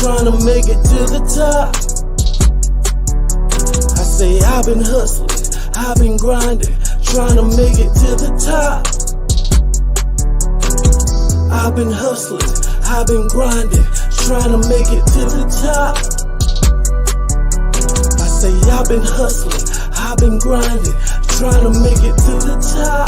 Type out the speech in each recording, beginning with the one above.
trying to make it to the top. I say I've been hustling, I've been grinding, trying to make it to the top. I've been hustling, I've been grinding, trying to make it to the top. I say I've been hustling, I've been grinding, trying to make it to the top.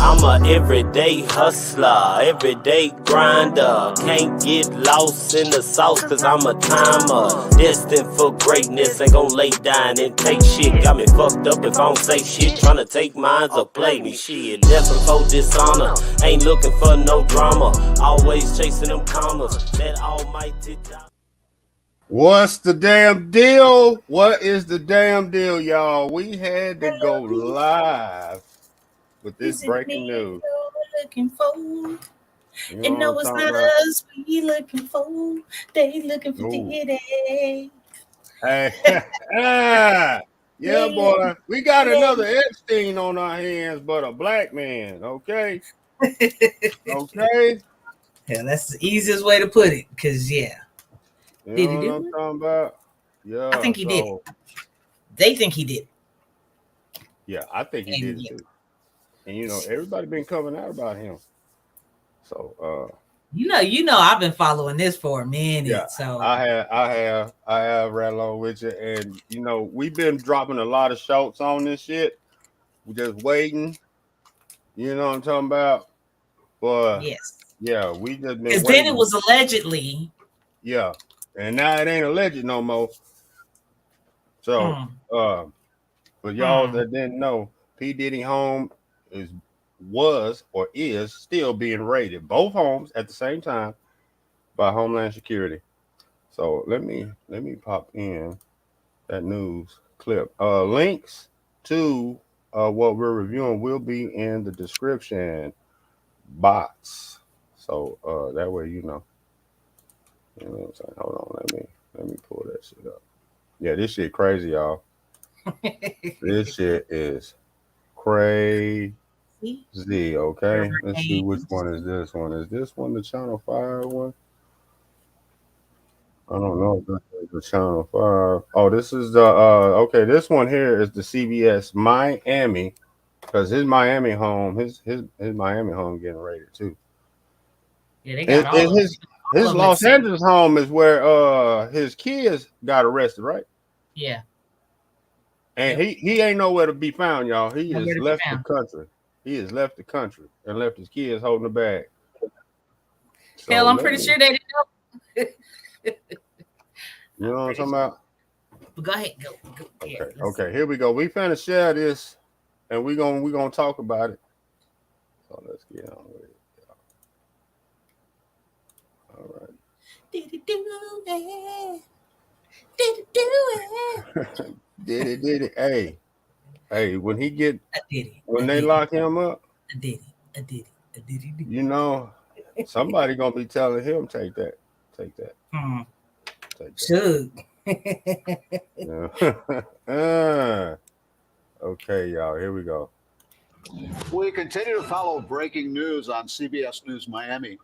I'm a everyday hustler, everyday grinder. Can't get lost in the sauce, cause I'm a timer. Destined for greatness, ain't gon' lay down and take shit. Got me fucked up if I don't say shit. Tryna take mines or play me, shit. Never for dishonor, ain't looking for no drama. Always chasing them commas, that almighty dollar. What's the damn deal? What is the damn deal, y'all? We had to go live with this breaking news. Looking for, and no, it's not us. We looking for. They looking for Diddy. Hey, yeah, boy. We got another Epstein on our hands, but a black man. Okay, okay. Yeah, that's the easiest way to put it. Cause you did know he do what I'm it? talking about? Yeah, I think he did. They think he did. Yeah, I think he did it too. And you know, everybody been coming out about him. So you know, I've been following this for a minute. Yeah, so I have right along with you. And you know, we've been dropping a lot of shots on this shit. We're just waiting. You know what I'm talking about? But yes. Yeah, we just been because then it was allegedly. Yeah. And now it ain't alleged no more. So but y'all that didn't know, P. Diddy home was still being raided, both homes at the same time, by Homeland Security. So let me pop in that news clip. Links to what we're reviewing will be in the description box. So that way you know what I'm saying. Hold on, let me pull that shit up. Yeah, this shit crazy, y'all. This shit is crazy. Okay, let's see which one is this one. Is this one the Channel 5 one? I don't know if that's the Channel 5. Oh, this is the okay, this one here is the CBS Miami, because his Miami home, his Miami home getting raided too. Yeah, they got all his Los Angeles home is where his kids got arrested, right? Yeah. And he ain't nowhere to be found, y'all. He has left the country. He has left the country and left his kids holding the bag. So hell, I'm pretty sure they didn't know. You know what I'm talking about? But go ahead, go. Okay, here we go. We finna share this, and we gonna talk about it. So let's get on with it. All right. Did it do it? Did it do it? Did it? Hey, when they lock him up, I did it. You know, somebody gonna be telling him take that. Take that. Should. Okay, y'all. Here we go. We continue to follow breaking news on CBS News Miami.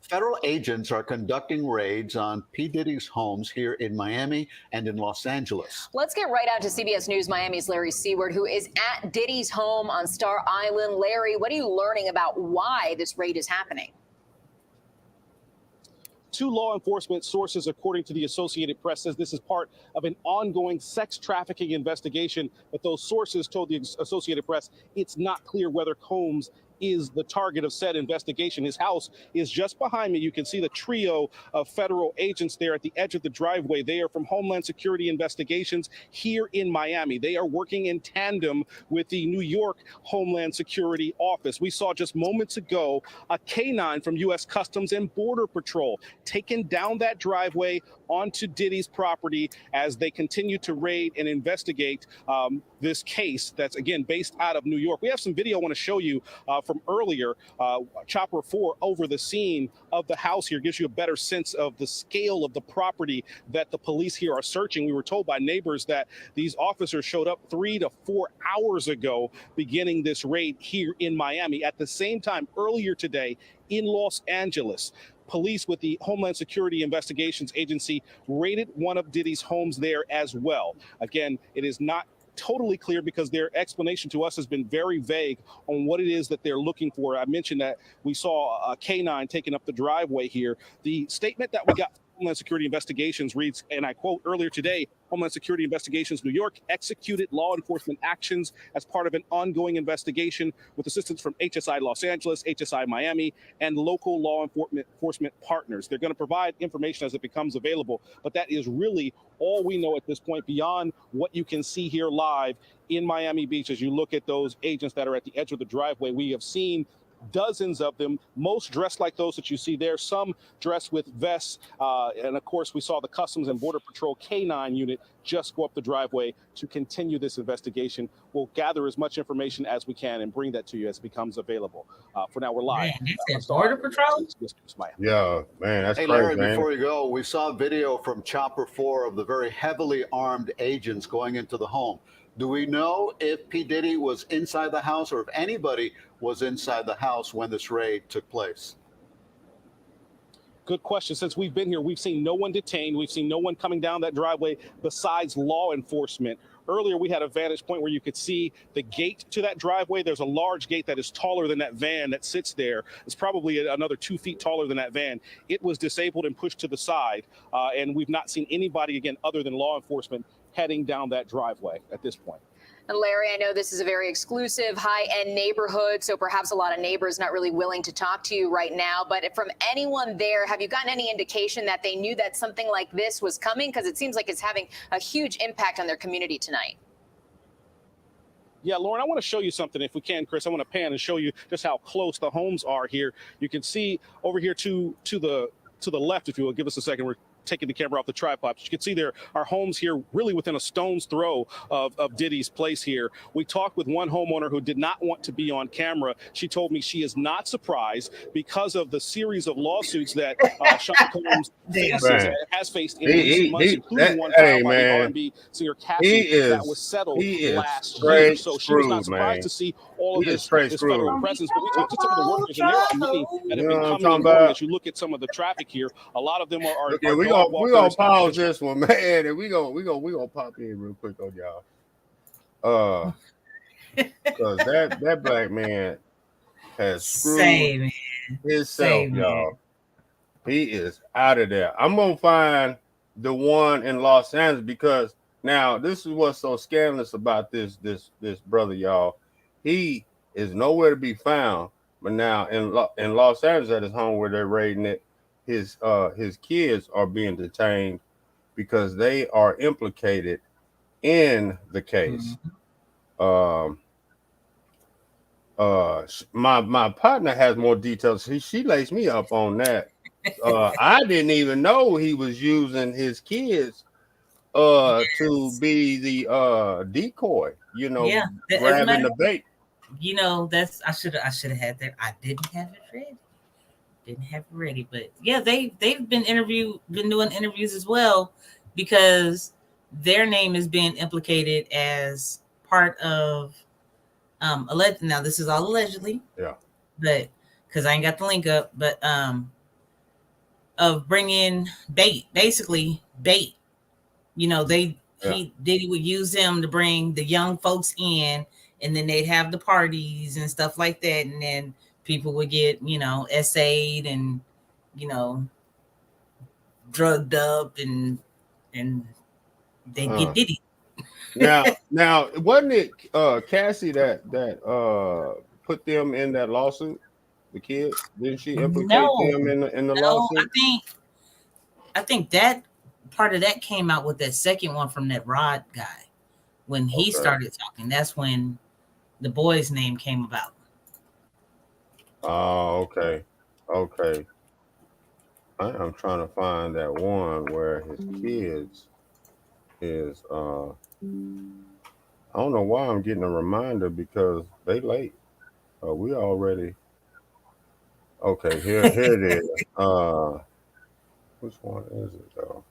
Federal agents are conducting raids on P. Diddy's homes here in Miami and in Los Angeles. Let's get right out to CBS News Miami's Larry Seward, who is at Diddy's home on Star Island. Larry, what are you learning about why this raid is happening? Two law enforcement sources, according to the Associated Press, says this is part of an ongoing sex trafficking investigation. But those sources told the Associated Press it's not clear whether Combs is the target of said investigation. His house is just behind me. You can see the trio of federal agents there at the edge of the driveway. They are from Homeland Security Investigations here in Miami. They are working in tandem with the New York Homeland Security Office. We saw just moments ago a K-9 from U.S. Customs and Border Patrol taking down that driveway onto Diddy's property as they continue to raid and investigate this case that's, again, based out of New York. We have some video I want to show you from earlier. Chopper 4 over the scene of the house here gives you a better sense of the scale of the property that the police here are searching. We were told by neighbors that these officers showed up 3 to 4 hours ago beginning this raid here in Miami. At the same time, earlier today in Los Angeles, police with the Homeland Security Investigations Agency raided one of Diddy's homes there as well. Again, it is not totally clear because their explanation to us has been very vague on what it is that they're looking for. I mentioned that we saw a canine taking up the driveway here. The statement that we got from Homeland Security Investigations reads, and I quote, earlier today, Homeland Security Investigations New York executed law enforcement actions as part of an ongoing investigation with assistance from HSI Los Angeles, HSI Miami, and local law enforcement partners. They're going to provide information as it becomes available, but that is really all we know at this point beyond what you can see here live in Miami Beach. As you look at those agents that are at the edge of the driveway, we have seen dozens of them, most dressed like those that you see there, some dressed with vests. And of course, we saw the Customs and Border Patrol K9 unit just go up the driveway to continue this investigation. We'll gather as much information as we can and bring that to you as it becomes available. For now, we're live. Man, Border Patrol? Yeah, man, that's Hey, crazy, Larry, man. before you go, we saw video from Chopper 4 of the very heavily armed agents going into the home. Do we know if P. Diddy was inside the house or if anybody was inside the house when this raid took place? Good question. Since we've been here, we've seen no one detained. We've seen no one coming down that driveway besides law enforcement. Earlier, we had a vantage point where you could see the gate to that driveway. There's a large gate that is taller than that van that sits there. It's probably another 2 feet taller than that van. It was disabled and pushed to the side. And we've not seen anybody, again, other than law enforcement heading down that driveway at this point. And Larry, I know this is a very exclusive, high-end neighborhood, so perhaps a lot of neighbors not really willing to talk to you right now. But from anyone there, have you gotten any indication that they knew that something like this was coming? Because it seems like it's having a huge impact on their community tonight. Yeah, Lauren, I want to show you something if we can, Chris. I want to pan and show you just how close the homes are here. You can see over here to the left, if you will. Give us a second. We're taking the camera off the tripod. You can see there are homes here really within a stone's throw of Diddy's place here. We talked with one homeowner who did not want to be on camera. She told me she is not surprised because of the series of lawsuits that Sean Combs has faced in recent months, including one filed by the R&B singer Cassie that was settled last year. So she was not surprised to see all of this federal presence. But we talked to some of the workers, and there are many that have been coming and going. As you look at some of the traffic here, a lot of them are we gonna pause this one, man, and we gonna pop in real quick on y'all. Because that black man has screwed himself, y'all. He is out of there. I'm gonna find the one in Los Angeles because now this is what's so scandalous about this brother, y'all. He is nowhere to be found. But now in Los Angeles at his home where they're raiding it, his kids are being detained because they are implicated in the case. My partner has more details. She lays me up on that. I didn't even know he was using his kids to be the decoy, grabbing the bait. I should have had that. I didn't have it ready. But yeah, they've been doing interviews as well because their name is being implicated as part of alleged. Now this is all allegedly, but because I ain't got the link up, but of bringing bait. Diddy would use them to bring the young folks in, and then they'd have the parties and stuff like that, and then people would get, essayed and, drugged up and they get Diddy. Now, wasn't it Cassie that put them in that lawsuit? The kids? Didn't she implicate them in the lawsuit? I think that part of that came out with that second one from that Rod guy. When he started talking, that's when the boy's name came about. Oh, okay. I'm trying to find that one where his kids is I don't know why I'm getting a reminder because they late. We already okay, here it is. Which one is it though?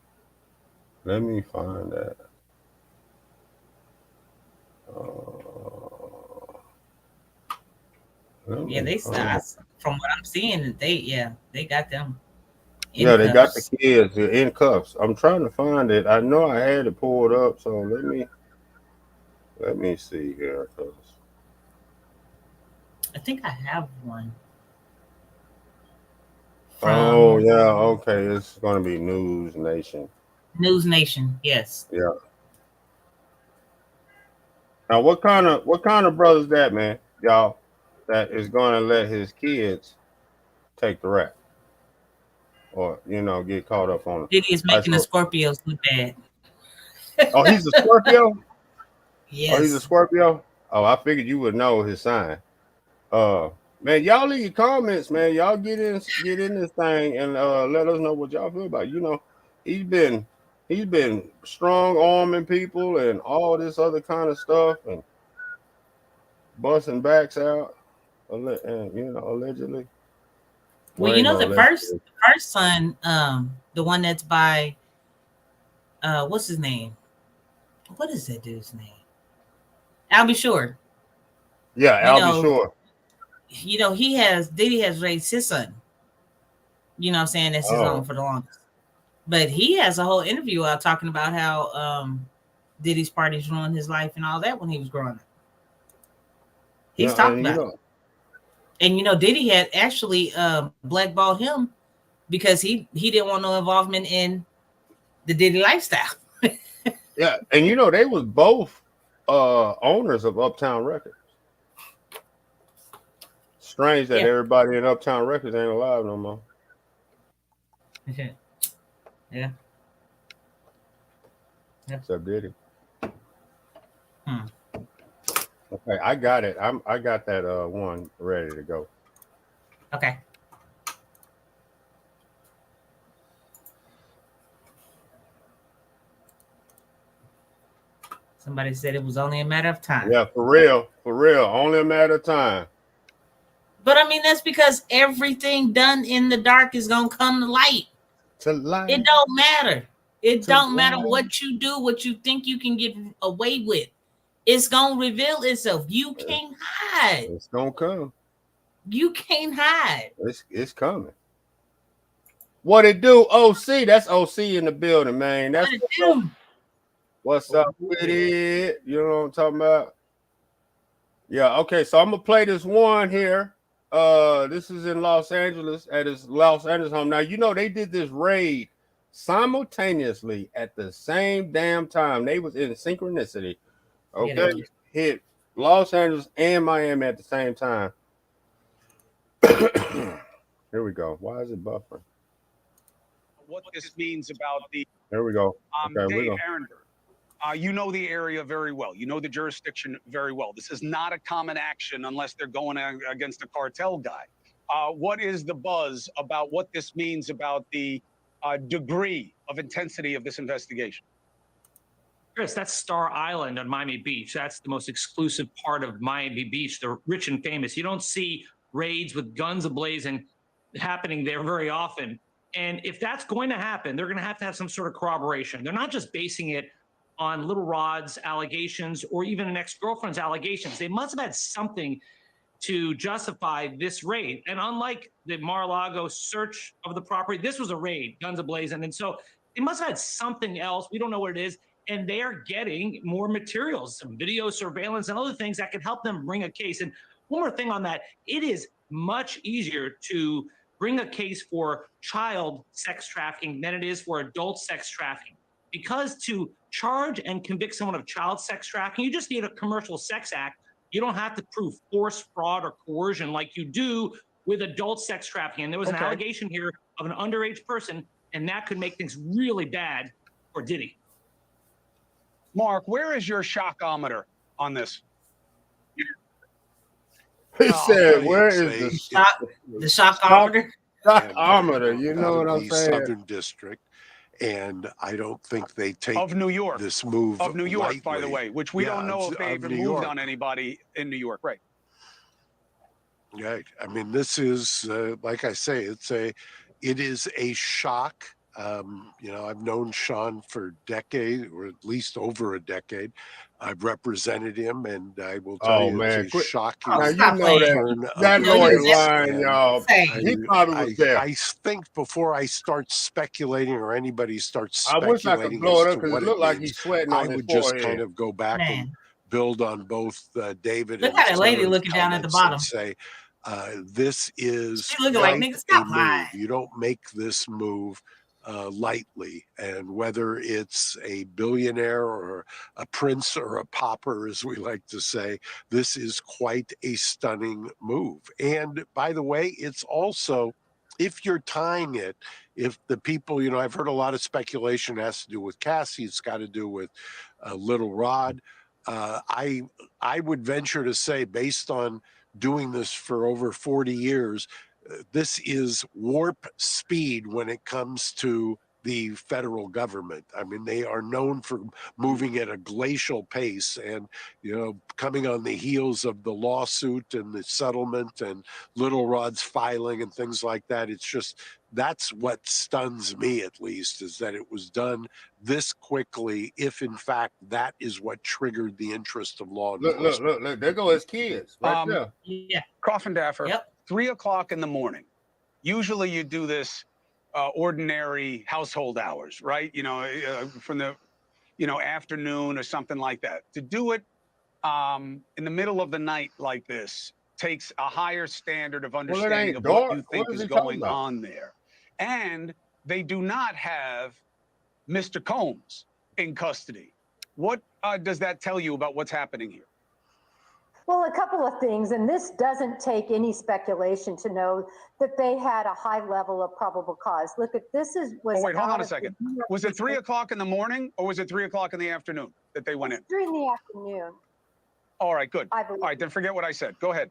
Let me find that. From what I'm seeing, they got them. Yeah, they got the cuffs. kids in cuffs. I'm trying to find it. I know I had it pulled up, so let me see here. I think I have one Oh from yeah, okay. It's gonna be News Nation. News Nation. Yes. Yeah. Now, what kind of brother's that, man? Y'all, that is gonna let his kids take the rap, or get caught up on it. Diddy is All right, making the so, Scorpios look bad. oh, he's a Scorpio. Oh, he's a Yes. Scorpio. Oh, I figured you would know his sign. Man, y'all leave your comments, man. Y'all get in this thing and let us know what y'all feel about it. He's been he's been strong arming people and all this other kind of stuff and busting backs out, and allegedly. Well, Well, ain't no the allegedly. first son, the one that's by what's his name? What is that dude's name? I'll be sure. Yeah, You I'll be know, sure. Diddy has raised his son. You know what I'm saying? That's his own Oh, for the longest. But he has a whole interview out talking about how Diddy's parties ruined his life and all that when he was growing up. He's yeah, talked and about it. And Diddy had actually blackballed him because he didn't want no involvement in the Diddy lifestyle. yeah, and they was both owners of Uptown Records. Strange that Yeah. everybody in Uptown Records ain't alive no more. Yeah. Except Diddy. Hmm. Okay, I got it. I got that one ready to go. Okay. Somebody said it was only a matter of time. Yeah, for real, only a matter of time. But I mean, that's because everything done in the dark is gonna come to light. To light. It don't matter. It don't matter light. what you do, what you think you can get away with. It's gonna reveal itself. You can't hide. It's gonna come. You can't hide. It's coming. What it do, OC? That's OC in the building, man. That's What it do? what's up with it. You know what I'm talking about? Yeah, okay. So I'm gonna play this one here. This is in Los Angeles at his Los Angeles home. Now they did this raid simultaneously at the same damn time. They was in synchronicity. Okay, Yeah, hit Los Angeles and Miami at the same time. Here we go. Why is it buffering? What this means about the There we go. Okay, Dave Arender. You know the area very well. You know the jurisdiction very well. This is not a common action unless they're going against a cartel guy. What is the buzz about what this means about the degree of intensity of this investigation? Chris, that's Star Island on Miami Beach. That's the most exclusive part of Miami Beach. They're rich and famous. You don't see raids with guns ablazing happening there very often. And if that's going to happen, they're going to have some sort of corroboration. They're not just basing it on Little Rod's allegations or even an ex-girlfriend's allegations. They must have had something to justify this raid. And unlike the Mar-a-Lago search of the property, this was a raid, guns ablazing. And so they must have had something else. We don't know what it is. And they're getting more materials, some video surveillance and other things that can help them bring a case. And one more thing on that, it is much easier to bring a case for child sex trafficking than it is for adult sex trafficking. Because to charge and convict someone of child sex trafficking, you just need a commercial sex act. You don't have to prove force, fraud, or coercion like you do with adult sex trafficking. And there was an allegation here of an underage person, and that could make things really bad for Diddy. Mark, where is your shockometer on this? He said, "Where is the shockometer?" Shockometer, you know what I'm saying? Southern District, and I don't think they take Of New York. this move Of New York, lightly. by the way, which we don't know if they even moved on anybody in New York, right? Right. I mean, this is like I say, it is a shock You know, I've known Sean for decades, or at least over a decade. I've represented him, and I will tell Oh you, it's man, a quit. shocking Now you Stop know playing. turn that of You know you lawyer was events. lying, And y'all. saying. He probably was there. I think before I start speculating, or anybody starts I wish I could speculating blow as it to up because what it it looked like he's means, sweating I on his would just kind forehead. of go back and Man, build on both David look and at that lady Sarah's looking down at the comments and bottom. say, this is She looking like quite nigga, a stop move. lying. You don't make this move lightly. And whether it's a billionaire or a prince or a pauper, as we like to say, this is quite a stunning move. And by the way, it's also, if you're tying it, if the people, you know, I've heard a lot of speculation has to do with Cassie, it's got to do with Little Rod. I would venture to say, based on doing this for over 40 years, this is warp speed when it comes to the federal government. I mean, they are known for moving at a glacial pace, and, you know, coming on the heels of the lawsuit and the settlement and Little Rod's filing and things like that. It's just, that's what stuns me, at least, is that it was done this quickly, if in fact that is what triggered the interest of law enforcement. Look. There go his kids right there. Yeah. Coffin-Daffer, Yep. 3 o'clock in the morning. Usually you do this ordinary household hours, right? You know, from the, you know, afternoon or something like that. To do it in the middle of the night like this takes a higher standard of Well, it understanding ain't of what dark. you What think is is he talking going about? on there. And they do not have Mr. Combs in custody. What does that tell you about what's happening here? Well, a couple of things, and this doesn't take any speculation to know that they had a high level of probable cause. Look, at this was. Oh, wait, hold on a second. Was it 3 o'clock in the morning, or was it 3 o'clock in the afternoon that they went in? During the afternoon. All right, good. I believe. All right, then forget what I said. Go ahead.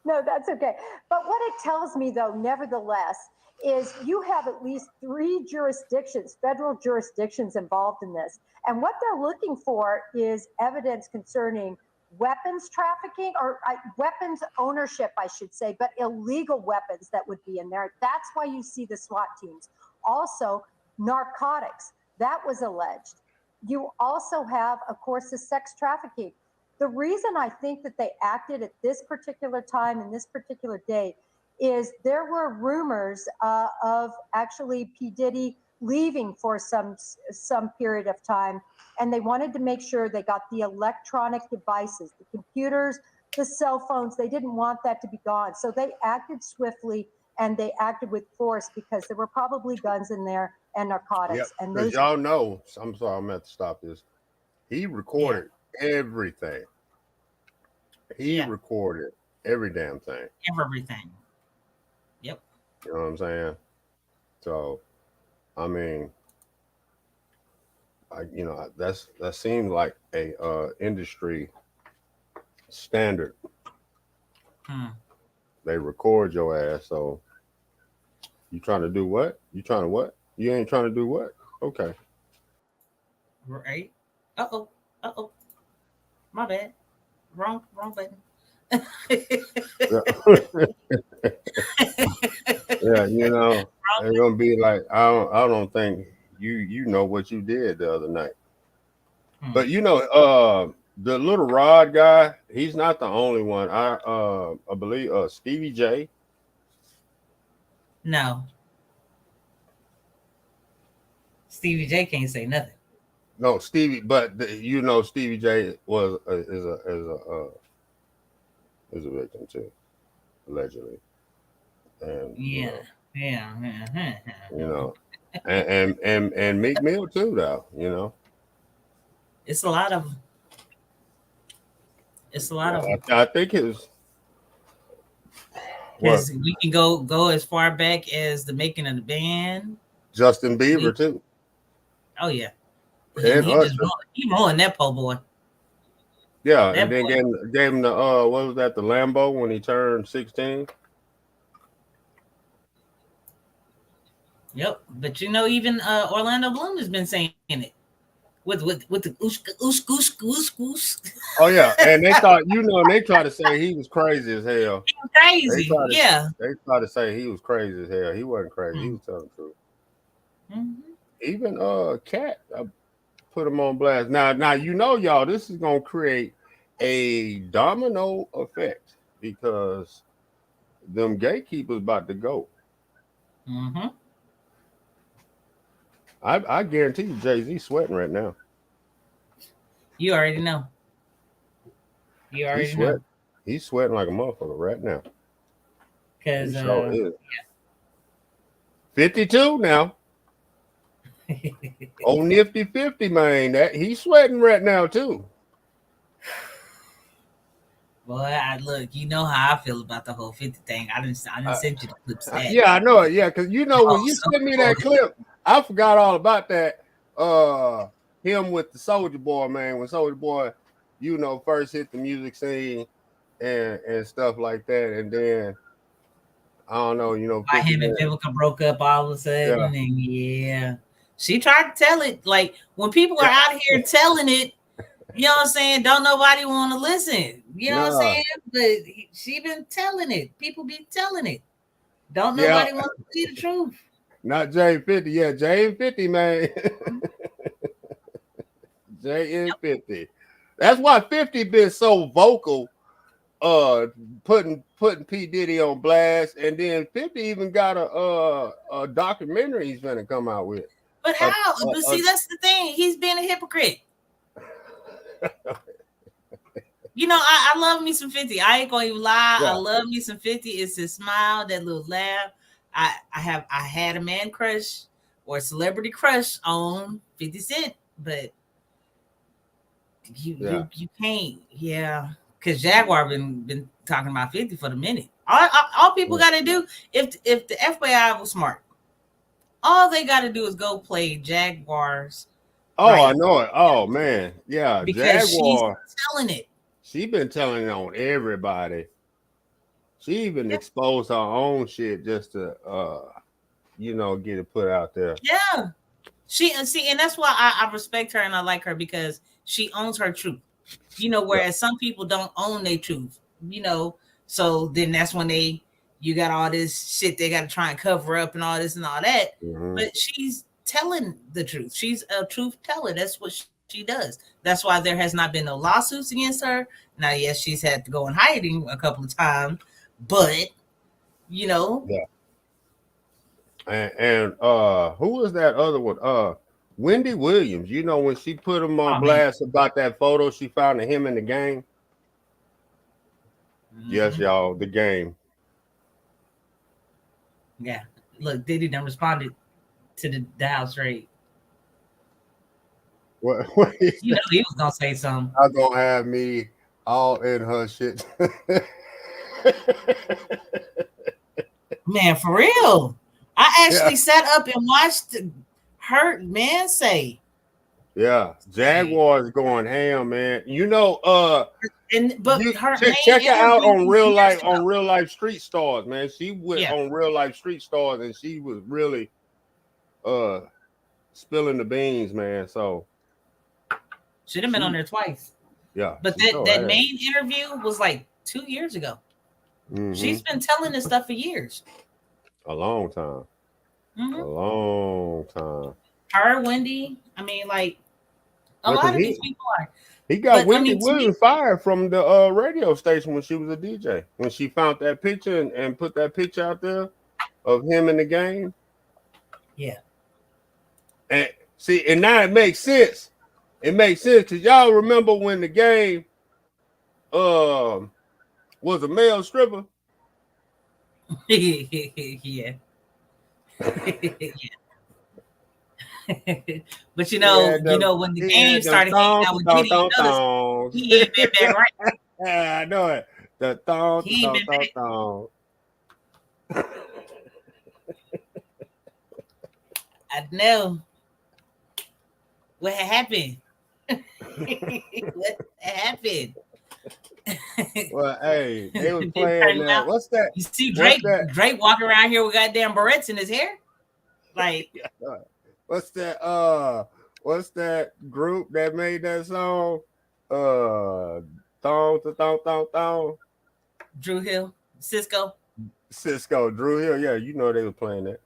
No, that's okay. But what it tells me, though, nevertheless, is you have at least 3 jurisdictions, federal jurisdictions involved in this. And what they're looking for is evidence concerning weapons trafficking, or weapons ownership, I should say, but illegal weapons that would be in there. That's why you see the SWAT teams. Also, narcotics, that was alleged. You also have, of course, the sex trafficking. The reason I think that they acted at this particular time and this particular day is there were rumors of actually P. Diddy leaving for some period of time, and they wanted to make sure they got the electronic devices, the computers, the cell phones. They didn't want that to be gone. So they acted swiftly, and they acted with force because there were probably guns in there and narcotics. Yep. And Because those, y'all know, I'm sorry, I'm going to have to stop this. He recorded everything. He recorded every damn thing. Everything. Yep. You know what I'm saying? So, I mean, you know, that seems like a industry standard. They record your ass. So, you trying to do what? You trying to what? You ain't trying to do what? Okay. Right. Uh-oh. My bad. Wrong button. Yeah, you know, they're gonna be like, I don't think you know what you did the other night. But you know, the Little Rod guy, he's not the only one. I believe Stevie J. No. Stevie J can't say nothing. No, Stevie, but you know, Stevie J was is a victim too, allegedly. And You know, and Meek Mill too, though. You know, it's a lot of. I think it was. Because we can go as far back as the making of the band. Justin Bieber too. Oh yeah, And he rolling that po' boy. Yeah, that and then gave him the what was that, the Lambo when he turned 16. Yep, but you know, even Orlando Bloom has been saying it with the goose. Oh yeah, and they thought, you know, they tried to say he was crazy as hell. He was crazy, They tried to say he was crazy as hell. He wasn't crazy. He was telling the truth. Even Cat, I put him on blast. Now you know, y'all, this is gonna create a domino effect because them gatekeepers about to go. I guarantee you, Jay-Z sweating right now. You already know. You already know. He's sweating like a motherfucker right now. Because sure is. 52 now. Oh, nifty 50, man. That he's sweating right now too. Boy, look, you know how I feel about the whole 50 thing. I didn't send you the clips. Yeah, I know it. Yeah, because you know when you sent me that clip, I forgot all about that. Him with the Soulja Boy, man. When Soulja Boy, you know, first hit the music scene and stuff like that, and then I don't know, you know, why him and Vivica broke up all of a sudden, and she tried to tell it. Like when people are out here telling it, you know what I'm saying? Don't nobody want to listen. You know what I'm saying? But she been telling it. People be telling it. Don't nobody want to see the truth. Not J 50, yeah, J and 50, man. J and 50. That's why 50 been so vocal, putting P. Diddy on blast, and then 50 even got a documentary he's gonna come out with. But how? But see, that's the thing. He's being a hypocrite. You know, I love me some 50. I ain't gonna even lie. I love me some 50. It's his smile, that little laugh. I had a man crush or a celebrity crush on 50 Cent, but you can't, because Jaguar been talking about 50 for the minute. All people got to do, if the FBI was smart, all they got to do is go play Jaguars. Oh, right. I know it. Oh man, yeah, because Jaguar. She's telling it. She been telling it on everybody. She even exposed her own shit just to, you know, get it put out there. Yeah, and that's why I respect her and I like her, because she owns her truth. You know, whereas some people don't own their truth. You know, so then that's when you got all this shit they got to try and cover up and all this and all that. But she's telling the truth. She's a truth teller. That's what she does. That's why there has not been no lawsuits against her. Now, yes, she's had to go in hiding a couple of times, but you know. Yeah. And who was that other one? Wendy Williams. You know, when she put him on blast about that photo she found of him in the game. Yes, y'all, the game. Yeah. Look, Diddy done responded to the house raid. What you know he was gonna say something. I gonna have me all in her shit. Man, for real. I actually sat up and watched her man say. Yeah, Jaguar's going ham, man. You know, check her out on real life Street Stars, man. She went on real life Street Stars and she was really spilling the beans, man. So should have been on there twice. Yeah. But that main interview was like 2 years ago. She's been telling this stuff for years. A long time. A long time. Her, Wendy, I mean, like, a lot of these people are. He got Wendy Williams fired from the radio station when she was a DJ. When she found that picture and put that picture out there of him in the game. Yeah. And see, and now it makes sense. It makes sense because y'all remember when the game was a male stripper? Yeah. But you know when the game started hanging out with Diddy, he ain't been back right. Yeah, I know it. The thong. I know. What happened? What happened? Well, hey, they was playing that. What's that? You see Drake walking around here with goddamn barrettes in his hair? Like, what's that? What's that group that made that song? Thong. Drew Hill, Cisco, Drew Hill. Yeah, you know they were playing that.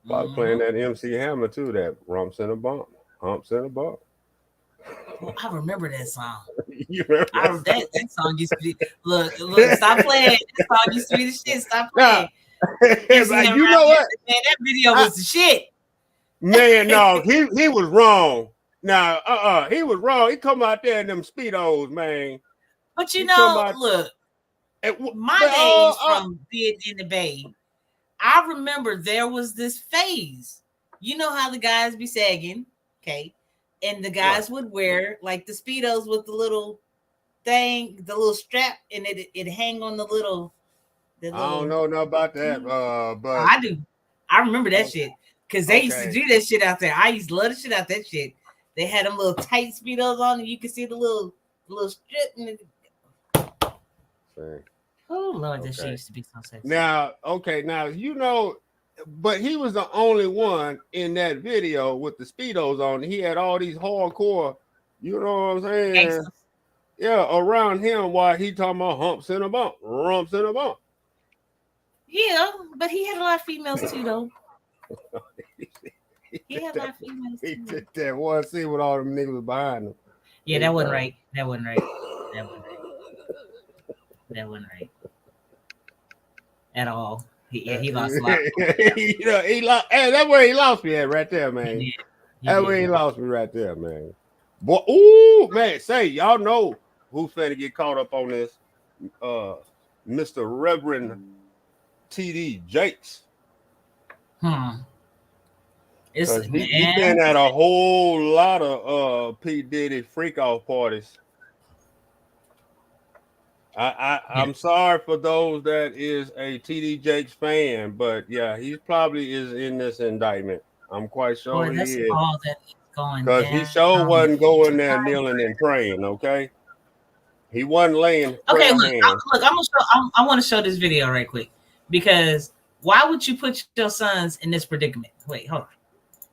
Probably playing that MC Hammer too. That rumps in a bump, humps in a bump. Oh, I remember that song. You remember that song used to be look, stop playing. That song used to be the shit. Stop playing. Like, you know what? Man, that video was the shit. Man, no, he was wrong. Nah, he was wrong. He come out there in them Speedos, man. But you know, look, my days from being in the Bay, I remember there was this phase. You know how the guys be sagging, okay? And the guys would wear like the Speedos with the little thing, the little strap, and it hang on the little. I don't know nothing about that, but I do. I remember that shit because they used to do that shit out there. I used to love the shit out that shit. They had them little tight Speedos on, and you could see the little strip. And oh Lord, that shit used to be so sexy. Now, you know, but he was the only one in that video with the Speedos on. He had all these hardcore, you know what I'm saying? Gangsters. Yeah, around him while he talking about humps in a bump, rumps in a bump. Yeah, but he had a lot of females too, though. He had a lot of females too. He did that one scene with all them niggas behind him. Yeah, that wasn't right. That wasn't right. At all. He lost a lot. You know, he lost. Hey, that's where he lost me at right there, man. That's where he lost me right there, man. Boy, ooh, man, say y'all know who's finna get caught up on this? Mr. Reverend T.D. Jakes. He's been at a whole lot of P. Diddy freak off parties. I'm sorry for those that is a T.D. Jakes fan, but yeah, he probably is in this indictment. I'm quite sure he is. All that is going because he sure wasn't going there kneeling and praying. Okay, he wasn't laying. Okay, look, I want to show this video right quick because why would you put your sons in this predicament? Wait, hold on,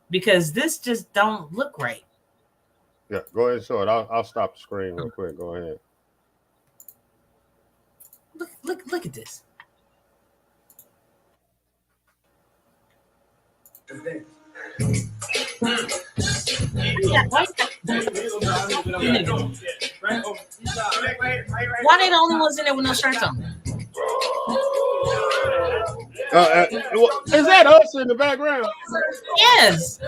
because this just don't look right. Yeah, go ahead and show it. I'll stop the screen real quick. Go ahead. Look at this. Why they the only ones in there with no shirts on? Is that us in the background? Yes.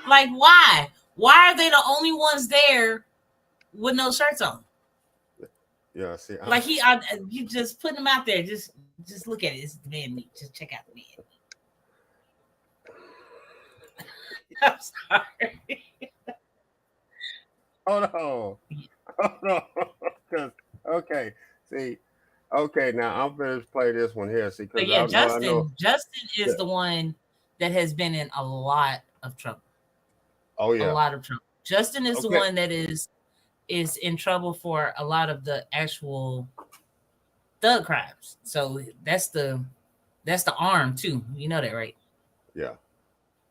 Like, why? Why are they the only ones there with no shirts on? Yeah, see, like you just putting them out there. Just look at it. It's the man meat. Just check out the man meat. I'm sorry. Hold on. Okay, see. Okay, now I'm going to play this one here. See, but yeah, Justin is the one that has been in a lot of trouble. Oh yeah, a lot of trouble. Justin is the one that is in trouble for a lot of the actual thug crimes. So that's the arm too. You know that, right? Yeah.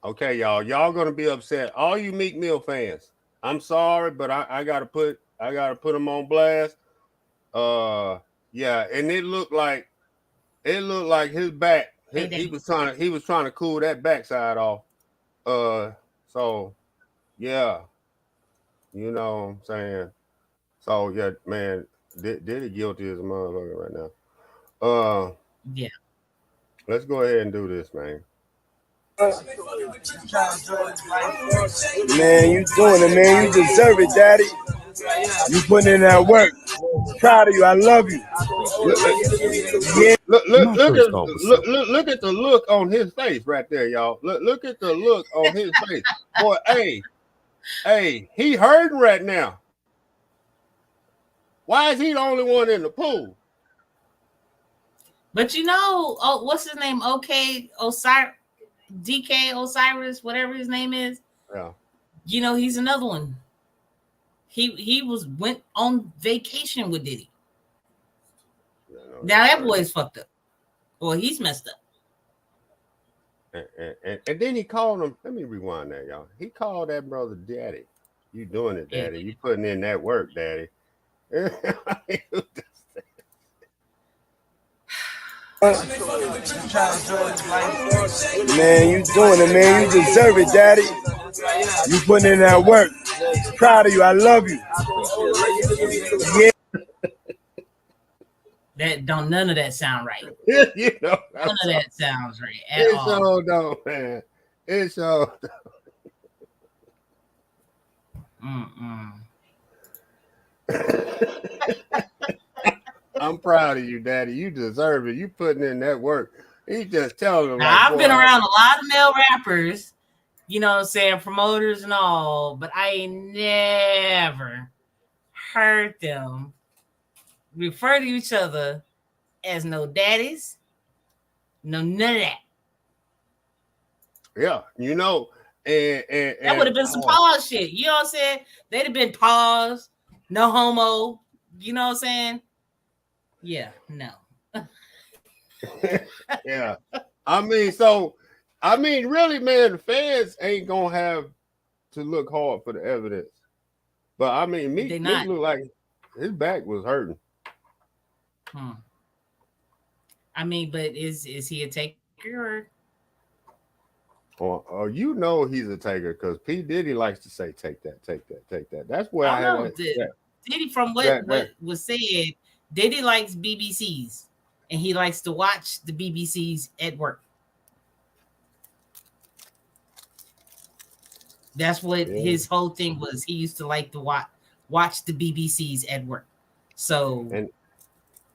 Okay, y'all gonna be upset. All you Meek Mill fans, I'm sorry, but I gotta put them on blast. Yeah, and it looked like his back. He was trying to cool that backside off. So yeah, you know what I'm saying. So yeah, man, Diddy guilty as a motherfucker right now. Yeah. Let's go ahead and do this, man. Man, you doing it, man. You deserve it, Daddy. You putting in that work. Proud of you. I love you. Yeah. Look at the look on his face right there, y'all. Look at the look on his face. Boy, hey, he hurting right now. Why is he the only one in the pool? But you know, what's his name? DK Osiris, whatever his name is. Yeah. You know, he's another one. He went on vacation with Diddy. Now that boy's fucked up. Well, he's messed up. And then he called him. Let me rewind that, y'all. He called that brother Daddy. You doing it, Daddy. You putting in that work, Daddy. Man, you doing it, man. You deserve it, Daddy. You putting in that work. Proud of you. I love you. Yeah. That don't none of that sound right. You know, None of that sounds right at it's all. all don't, man. It's all. I'm proud of you, Daddy. You deserve it. You putting in that work. He just telling them like, Now, I've been boy, around a lot of male rappers, you know what I'm saying, promoters and all, but I ain't never heard them refer to each other as no daddies, no none of that. Yeah, you know, and that would have been some pause shit. You know what I'm saying? They'd have been pause, no homo. You know what I'm saying? Yeah, no. Yeah. I mean, really, man, the fans ain't gonna have to look hard for the evidence. But I mean, Meek looked like his back was hurting. I mean, but is he a taker? Or you know he's a taker because P. Diddy likes to say, take that, take that, take that. That's where I know. have that. Diddy, from what was said, Diddy likes BBCs and he likes to watch the BBCs at work. That's what his whole thing was. He used to like to watch the BBCs at work. So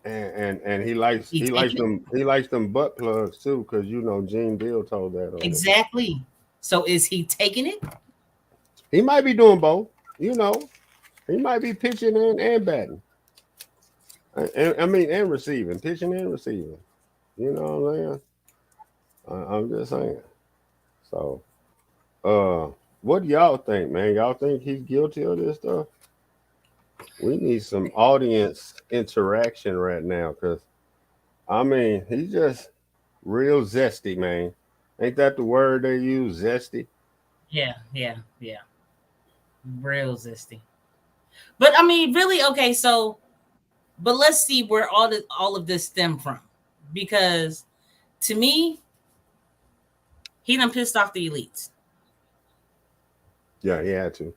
and he likes them butt plugs too, because you know Gene Deal told that on exactly. It. So is he taking it? He might be doing both. You know, he might be pitching and batting. And receiving, pitching and receiving. You know what I'm saying? I'm just saying. So, what do y'all think, man? Y'all think he's guilty of this stuff? We need some audience interaction right now, because I mean, he's just real zesty, man. Ain't that the word they use, zesty? Yeah. Real zesty. But I mean, really, okay, so but let's see where all of this stemmed from. Because to me, he done pissed off the elites. Yeah, he had to.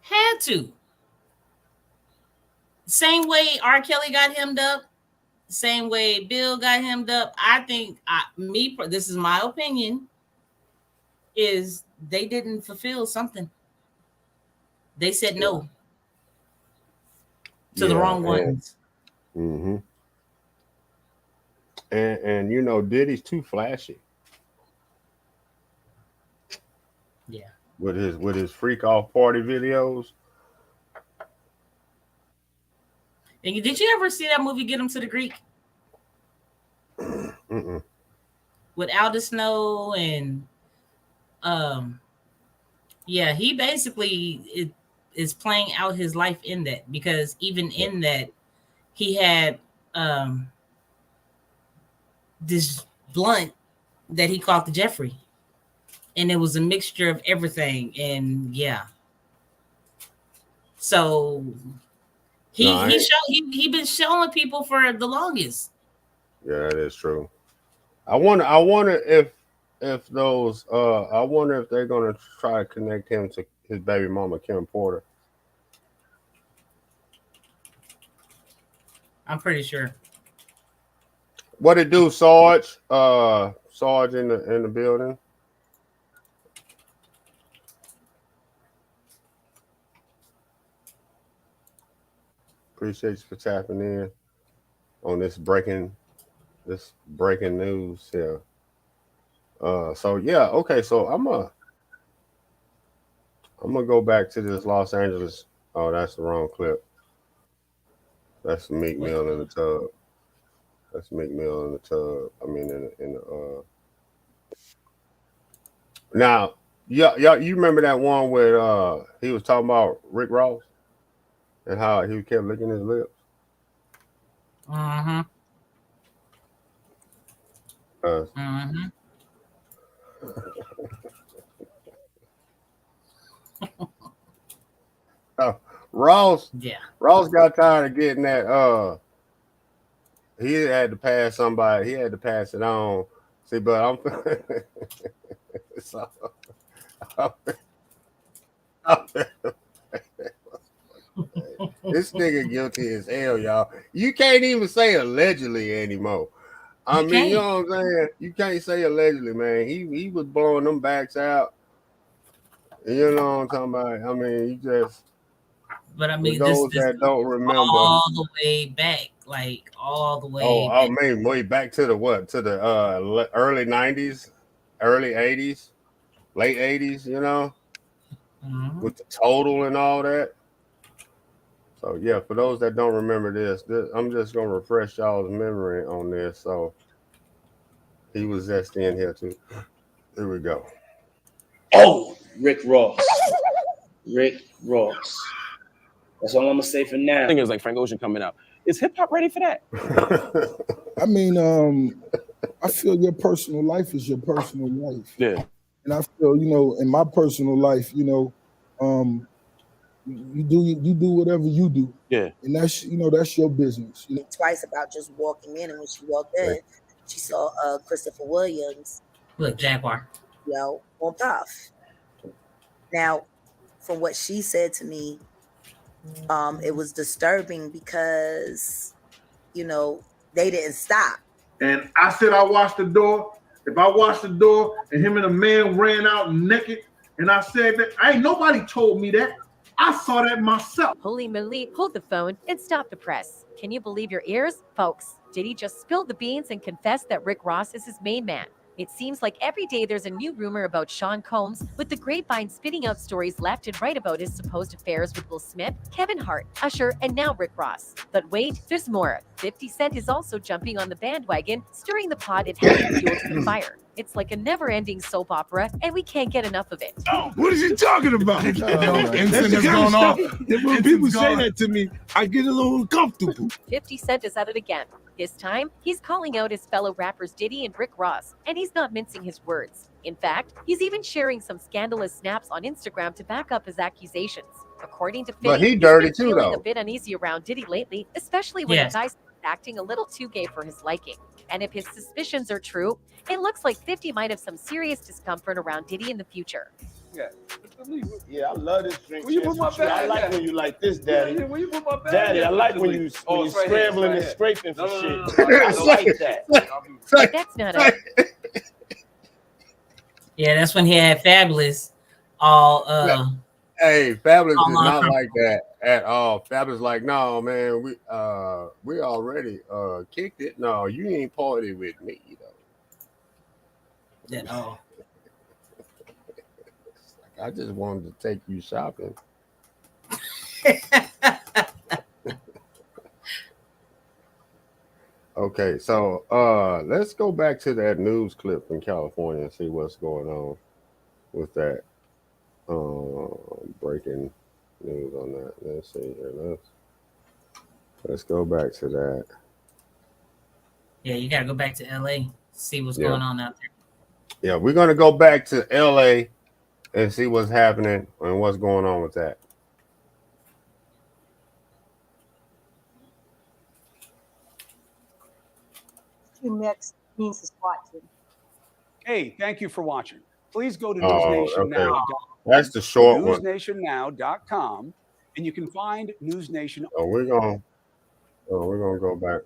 Had to. Same way R. Kelly got hemmed up, same way Bill got hemmed up. I think this is my opinion, is they didn't fulfill something. They said no to the wrong ones. Mm-hmm. And you know, Diddy's too flashy. Yeah. With his freak off party videos. And did you ever see that movie Get Him to the Greek? Mm-mm. With Aldous Snow and yeah, he basically is playing out his life in that, because even in that he had this blunt that he called the Jeffrey, and it was a mixture of everything. And yeah, so he been showing people for the longest. Yeah, that is true. I wonder if those I wonder if they're gonna try to connect him to his baby mama Kim Porter. I'm pretty sure. What it do, Sarge? Sarge in the building. Appreciate you for tapping in on this breaking news here. So yeah, okay. So I'm gonna go back to this Los Angeles. Oh, that's the wrong clip. That's Meek Mill in the tub. That's Meek Mill in the tub. I mean, in the. Now, yeah, you remember that one where he was talking about Rick Ross and how he kept licking his lips. Mm-hmm. Ross. Yeah. Ross got tired of getting that he had to pass somebody. He had to pass it on. See, but I'm so, this nigga guilty as hell, y'all. You can't even say allegedly anymore. I mean, you know what I'm saying? You can't say allegedly, man. He was blowing them backs out. You know what I'm talking about? I mean, you just. But I mean, those this that don't remember all the way back, like all the way. I mean, way back to the what? To the early '90s, early '80s, late '80s. You know, with the total and all that. So yeah, for those that don't remember this, I'm just gonna refresh y'all's memory on this. So he was just in here too. Here we go. Oh, Rick Ross. Rick Ross. That's all I'm gonna say for now. I think it was like Frank Ocean coming out. Is hip hop ready for that? I mean, I feel your personal life is your personal life. Yeah. And I feel, you know, in my personal life, you know, you do whatever you do. Yeah. And that's, you know, that's your business. You know? Twice about just walking in, and when she walked in, she saw Christopher Williams. Look, Jaguar. You know, on Puff. Now, from what she said to me, it was disturbing because, you know, they didn't stop. And I said I watched the door. If I watched the door and him and the man ran out naked, and I said that, ain't nobody told me that. I saw that myself. Holy moly, hold the phone and stop the press. Can you believe your ears? Folks, Diddy just spilled the beans and confessed that Rick Ross is his main man. It seems like every day there's a new rumor about Sean Combs, with the grapevine spitting out stories left and right about his supposed affairs with Will Smith, Kevin Hart, Usher, and now Rick Ross. But wait, there's more. 50 Cent is also jumping on the bandwagon, stirring the pot and adding fuel to the fire. It's like a never-ending soap opera, and we can't get enough of it. Oh, what is he talking about? Instant has gone off. When people say that to me, I get a little uncomfortable. 50 Cent is at it again. This time, he's calling out his fellow rappers Diddy and Rick Ross, and he's not mincing his words. In fact, he's even sharing some scandalous snaps on Instagram to back up his accusations. According to 50, but he dirty he's been too, feeling though. a bit uneasy around Diddy lately, especially when the guy's acting a little too gay for his liking. And if his suspicions are true, it looks like 50 might have some serious discomfort around Diddy in the future. Yeah, I love this drink. Where you put my bag I like at? when you like this, Daddy. Yeah, where you put my bag Daddy, at? I like when you it's right here, scrambling it's and right scraping for No, shit. I like that. But that's not it. Yeah, that's when he had Fabulous all Hey, Fabulous all did on not her. like that at all. Fabulous like, no, man, we already kicked it. No, you ain't party with me, though. At all. I just wanted to take you shopping. Okay, so let's go back to that news clip from California and see what's going on with that breaking news on that. Let's see here. Let's go back to that. Yeah, you gotta go back to LA, see what's going on out there. Yeah, we're gonna go back to LA and see what's happening and what's going on with that. Mix means is watching. Hey, thank you for watching. Please go to Oh, newsnationnow.com. okay. That's the short one. Newsnationnow.com, and you can find News Nation. We're gonna go back.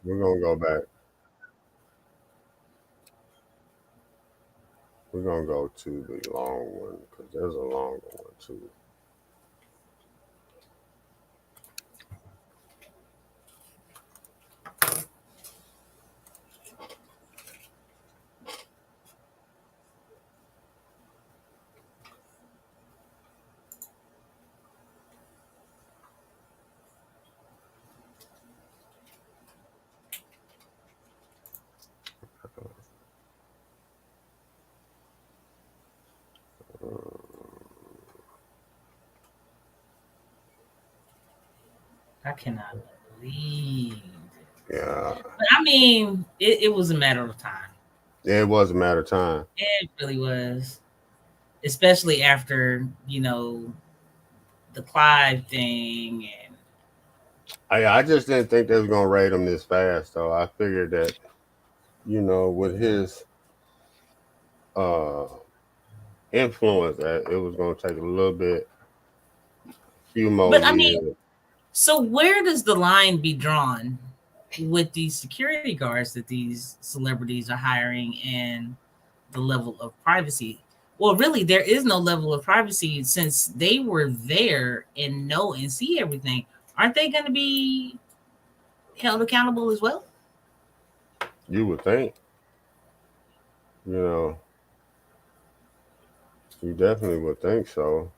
We're gonna go back. We're gonna go to the long one because there's a longer one too. I cannot believe. Yeah, But I mean, it was a matter of time. it was a matter of time. It really was. Especially after, you know, the Clive thing and I just didn't think they was gonna raid him this fast, though. I figured that, with his influence, that it was gonna take a little bit, few more But I years. mean, so where does the line be drawn with these security guards that these celebrities are hiring and the level of privacy? Well, really, there is no level of privacy since they were there and know and see everything. Aren't they going to be held accountable as well? You would think, you definitely would think so.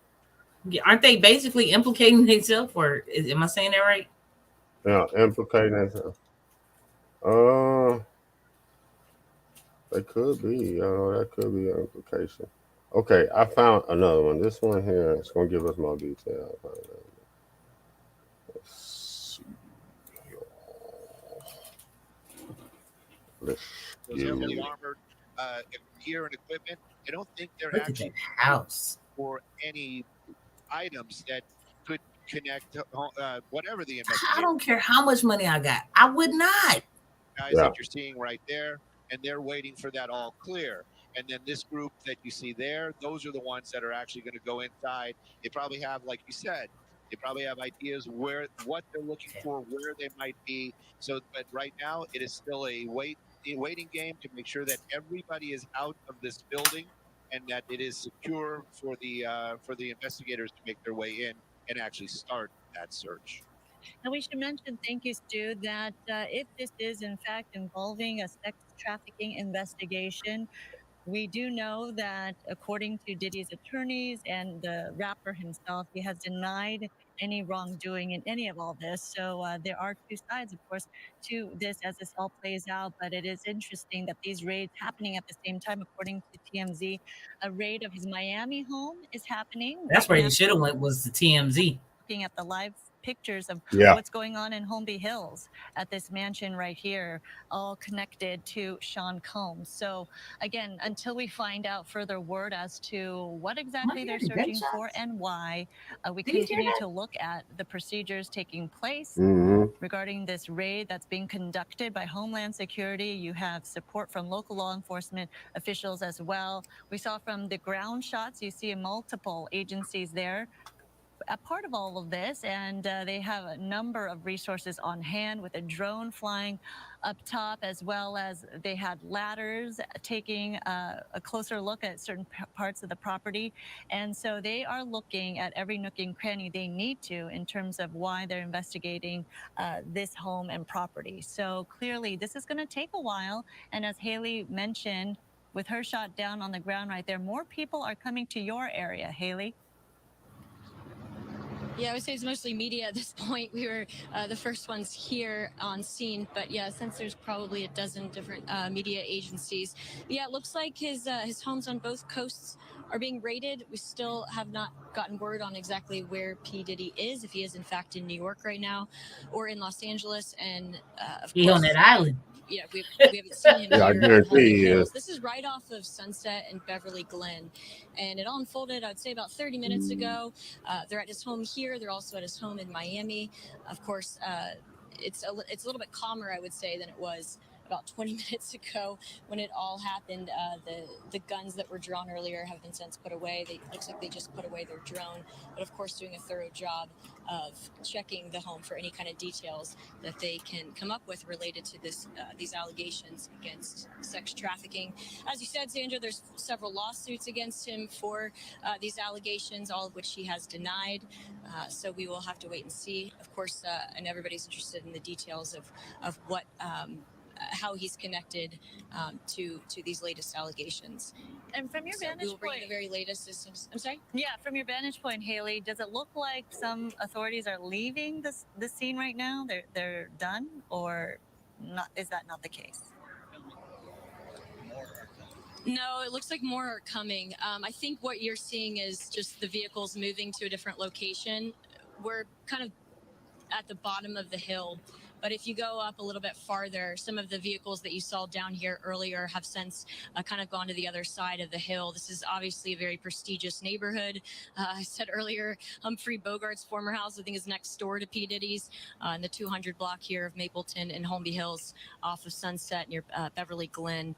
Aren't they basically implicating themselves? Or am I saying that right? Yeah, implicating that. Uh, they could be. That could be an implication. Okay, I found another one. This one here is gonna give us more detail. Let's Those heavily armored gear and equipment. I don't think they're Look at actually that house. for any items that could connect whatever the I investigation. don't care how much money I got. I would not. Guys that you're seeing right there, and they're waiting for that all clear. And then this group that you see there, those are the ones that are actually going to go inside. They probably have, like you said, they probably have ideas what they're looking for, where they might be. So, but right now it is still a waiting game to make sure that everybody is out of this building and that it is secure for the investigators to make their way in and actually start that search. And we should mention, thank you, Stu, that if this is in fact involving a sex trafficking investigation, we do know that according to Diddy's attorneys and the rapper himself, he has denied any wrongdoing in any of all this. So there are two sides, of course, to this as this all plays out. But it is interesting that these raids happening at the same time, according to TMZ. A raid of his Miami home is happening. That's right where now. you should have went was the TMZ. Looking at the live pictures of Yeah. what's going on in Holmby Hills at this mansion right here, all connected to Sean Combs. So again, until we find out further word as to what exactly they're searching for and why, we Did you hear continue that? to look at the procedures taking place. Mhm. Regarding this raid that's being conducted by Homeland Security. You have support from local law enforcement officials as well. We saw from the ground shots, you see multiple agencies there a part of all of this, and they have a number of resources on hand with a drone flying up top, as well as they had ladders taking a closer look at certain parts of the property. And so they are looking at every nook and cranny they need to in terms of why they're investigating this home and property. So clearly this is going to take a while. And as Haley mentioned, with her shot down on the ground right there, more people are coming to your area, Haley. Yeah, I would say it's mostly media at this point. We were the first ones here on scene, but yeah, since there's probably a dozen different media agencies, yeah, it looks like his homes on both coasts are being raided. We still have not gotten word on exactly where P. Diddy is, if he is in fact in New York right now or in Los Angeles, and of He course, on that island. yeah, we haven't seen him Yeah, I here in guarantee Holmby he Hills. is. This is right off of Sunset and Beverly Glen, and it all unfolded, I'd say, about 30 minutes ago. They're at his home here. They're also at his home in Miami. Of course, it's a little bit calmer, I would say, than it was about 20 minutes ago when it all happened. The guns that were drawn earlier have been since put away. Looks like they just put away their drone, but of course doing a thorough job of checking the home for any kind of details that they can come up with related to these allegations against sex trafficking. As you said, Sandra, there's several lawsuits against him for these allegations, all of which he has denied. So we will have to wait and see. Of course, and everybody's interested in the details of what how he's connected to these latest allegations. And from your So we vantage will bring point, you the very latest. I'm sorry? Yeah, from your vantage point, Haley, does it look like some authorities are leaving the scene right now? They're done, or not? Is that not the case? No, it looks like more are coming. I think what you're seeing is just the vehicles moving to a different location. We're kind of at the bottom of the hill But if you go up a little bit farther, some of the vehicles that you saw down here earlier have since kind of gone to the other side of the hill. This is obviously a very prestigious neighborhood. I said earlier, Humphrey Bogart's former house, I think, is next door to P. Diddy's in the 200 block here of Mapleton and Holmby Hills off of Sunset near Beverly Glen.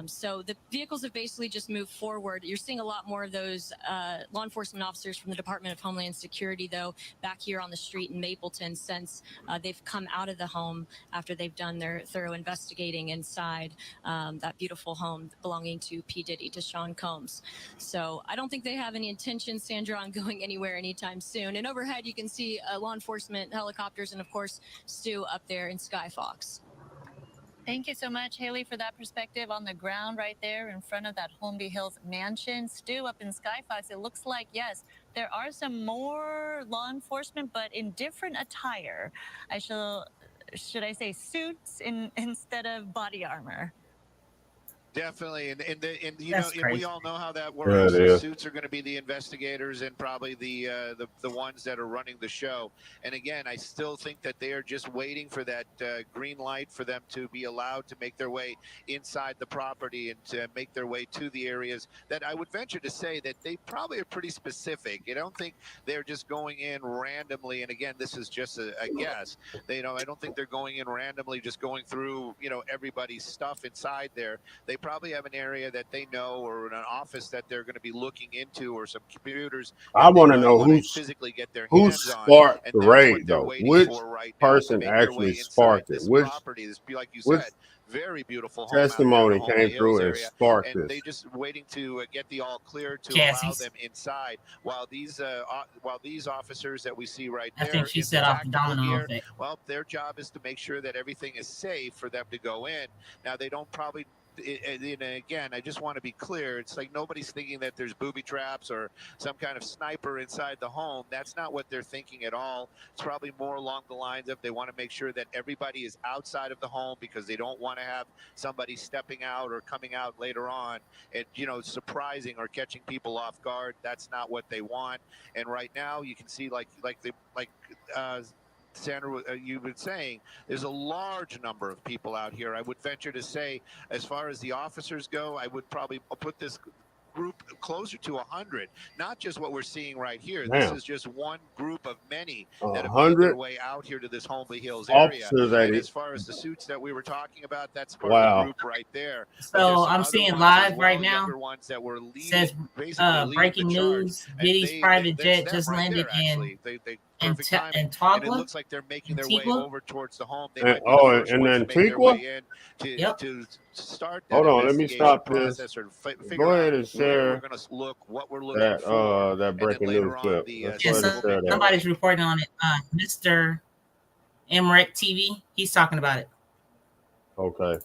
So the vehicles have basically just moved forward. You're seeing a lot more of those law enforcement officers from the Department of Homeland Security, though, back here on the street in Mapleton since they've come out of the home after they've done their thorough investigating inside that beautiful home belonging to P. Diddy, to Sean Combs. So I don't think they have any intention, Sandra, on going anywhere anytime soon. And overhead, you can see law enforcement helicopters and, of course, Stu up there in Sky Fox. Thank you so much, Haley, for that perspective on the ground right there in front of that Holmby Hills mansion. Stu, up in Skyfox, it looks like, yes, there are some more law enforcement, but in different attire. Should I say suits instead of body armor? Definitely, and you That's know, and we crazy. all know how that Yeah, works. it The is. suits are going to be the investigators and probably the ones that are running the show. And again, I still think that they are just waiting for that green light for them to be allowed to make their way inside the property and to make their way to the areas that I would venture to say that they probably are pretty specific. I don't think they're just going in randomly. And again, this is just a guess. I don't think they're going in randomly, just going through everybody's stuff inside there. They probably have an area that they know or an office that they're going to be looking into or some computers I that they want to might know want to physically get their who hands on. sparked And the that's what raid they're though. waiting Which for right now to person make their actually way inside sparked it? this Which property. This, like you which said, very beautiful home out there in the testimony Holmby came Hills through and area. sparked And this? they just waiting to get the all clear to allow Cassie's. them inside. While these officers that we see right I there think she in the set off the tactical domino gear, effect. well, their job is to make sure that everything is safe for them to go in. Now, they don't probably again, I just want to be clear. It's like nobody's thinking that there's booby traps or some kind of sniper inside the home. That's not what they're thinking at all. It's probably more along the lines of they want to make sure that everybody is outside of the home because they don't want to have somebody stepping out or coming out later on and, surprising or catching people off guard. That's not what they want. And right now you can see Sandra, you've been saying there's a large number of people out here. I would venture to say, as far as the officers go, I would probably put this group closer to 100. Not just what we're seeing right here. This Damn. is just one group of many that have made 100 their way out here to this Holmby Hills area. officers And at as it. far as the suits that we were talking about, that's part of the Wow. group right there. But there's So some I'm other seeing ones live as right well, now. younger ones that were Says basically leading breaking the charge. news: And Diddy's private that's jet them just right landed there, actually. They in perfect timing. And it Tagua. looks like they're making their way Antigua. over towards the home. They And, might be the first and ones to make their Antigua? way in Yep. to start that Hold on, let me investigation stop this. process or figure Go ahead out and where we're share going to look, what we're looking that for, that and then breaking news later on clip. the Let's Yeah, go ahead and so share that. somebody's reporting on it. Mr. MREC TV, he's talking about it. Okay.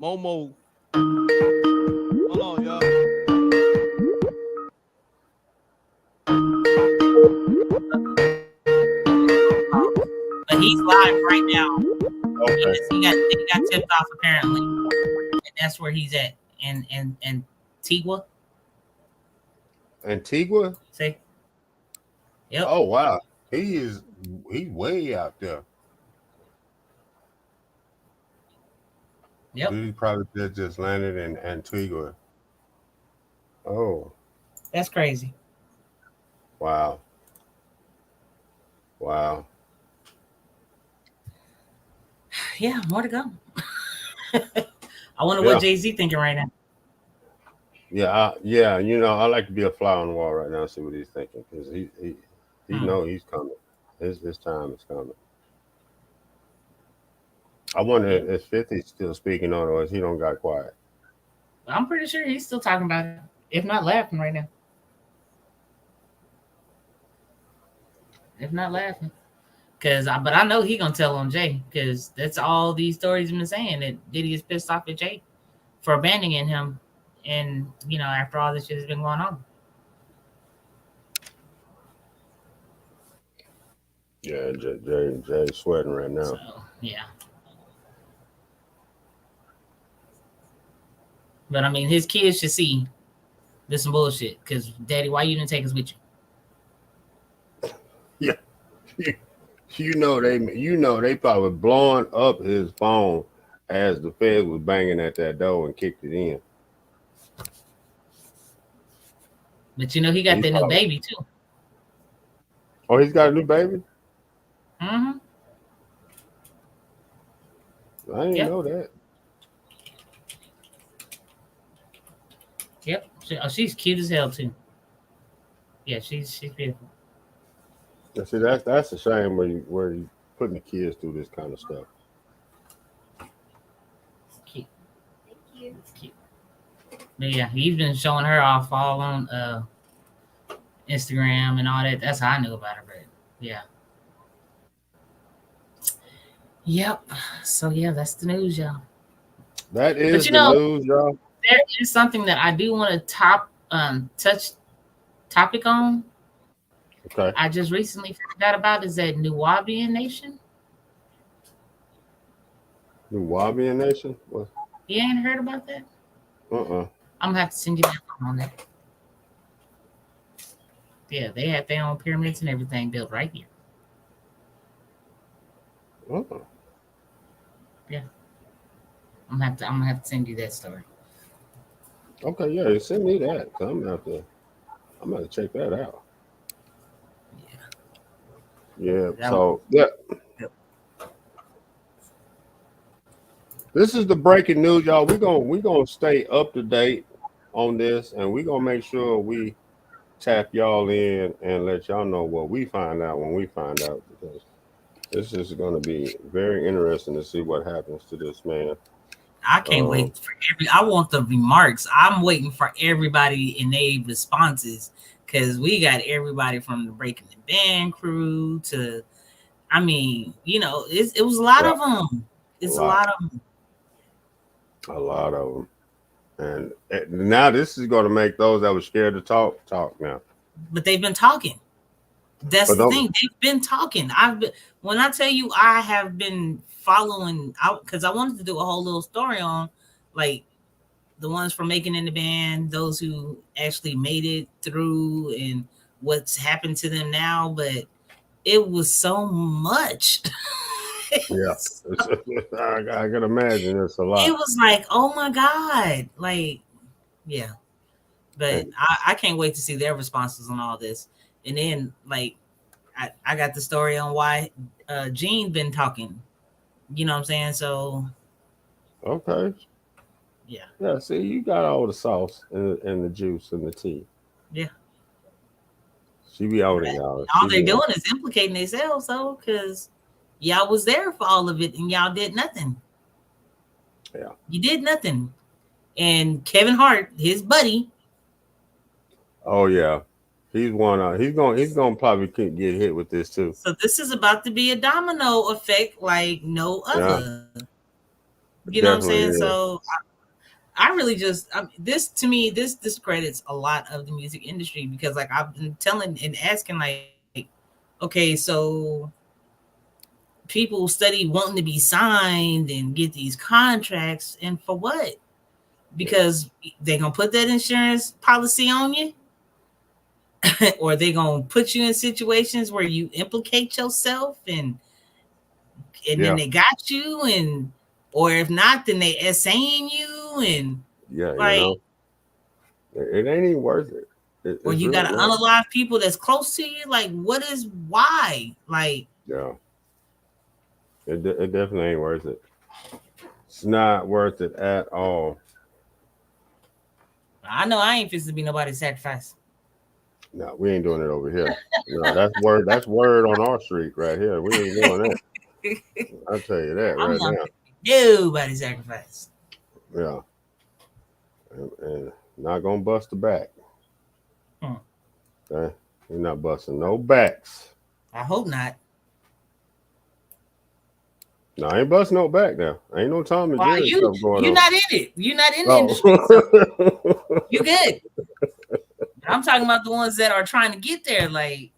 Momo. Hold on, y'all. But he's live right now. Okay. He got tipped off apparently, and that's where he's at. And Antigua. Antigua? See? Yep. Oh wow. He's way out there. Yep. Dude, he probably just landed in Antigua. Oh. That's crazy. Wow. Wow. Yeah, more to go. I wonder what Jay-Z thinking right now. Yeah, I like to be a fly on the wall right now and see what he's thinking because he know he's coming. His time is coming. I wonder if 50's still speaking on it or if he don't got quiet. I'm pretty sure he's still talking about it, if not laughing right now. If not laughing. But I know he gonna tell on Jay because that's all these stories have been saying that Diddy is pissed off at Jay for abandoning him, and after all this shit has been going on. Yeah, Jay's sweating right now. So, yeah. But I mean, his kids should see this some bullshit. Because, Daddy, why you didn't take us with you? Yeah, they probably blowing up his phone as the feds was banging at that door and kicked it in. But he got that new baby too. Oh, he's got a new baby? Mm-hmm. I didn't know that. Yep. She's cute as hell too. Yeah, she's beautiful. See, that's a shame where you putting the kids through this kind of stuff. Cute. Thank you. It's cute. But yeah, he's been showing her off all on Instagram and all that. That's how I knew about her. But yeah. Yep. So yeah, that's the news, y'all. That is the news, y'all. There is something that I do want to touch topic on. Okay. I just recently forgot about is that Nubian Nation. Nubian Nation? What? You ain't heard about that? I'm gonna have to send you that on that. Yeah, they had their own pyramids and everything built right here. Yeah. I'm gonna have to send you that story. Okay, yeah, send me that. I'm gonna have to check that out. Yeah. So yeah. This is the breaking news, y'all. We're gonna stay up to date on this, and we're gonna make sure we tap y'all in and let y'all know what we find out when we find out, because this is gonna be very interesting to see what happens to this man. I can't wait for I want the remarks. I'm waiting for everybody in their responses, because we got everybody from the Breaking the Band crew to, I mean, it was a lot of them. It's a lot of them. A lot of them. And now this is going to make those that were scared to talk now. But they've been talking. That's the thing. They've been talking. When I tell you, I have been following out, because I wanted to do a whole little story on like the ones from making in the band, those who actually made it through and what's happened to them now. But it was so much. Yeah. I can imagine it's a lot. It was like, oh my God. Like, yeah. But I can't wait to see their responses on all this. And then, like, I got the story on why Gene been talking. You know what I'm saying? So, okay. Yeah. Yeah, see, you got all the sauce and the juice and the tea. Yeah. She be on it, y'all. All they're doing is implicating themselves, though, because y'all was there for all of it and y'all did nothing. Yeah. You did nothing. And Kevin Hart, his buddy. Oh yeah. He's one. He's gonna probably get hit with this too. So this is about to be a domino effect like no other. Yeah. You know what I'm saying? Yeah. So I really just this to me this discredits a lot of the music industry, because like I've been telling and asking like, okay, so people study wanting to be signed and get these contracts, and for what? Because they're gonna put that insurance policy on you. Or they gonna put you in situations where you implicate yourself and then they got you, and or if not, then they essaying you, and like, it ain't even worth it. Or you gotta unalive people that's close to you. Like, why? Like, yeah, it definitely ain't worth it. It's not worth it at all. I know I ain't fixing to be nobody's sacrifice. No, we ain't doing it over here. No, that's word. That's word on our street right here. We ain't doing that. I'll tell you that right now. Nobody's sacrifice. Yeah, and not gonna bust the back. Okay, you're not busting no backs. I hope not. No, I ain't busting no back now. Ain't no time to Jerry stuff going on. You're not in it. You're not in the industry. So you good. I'm talking about the ones that are trying to get there. Like,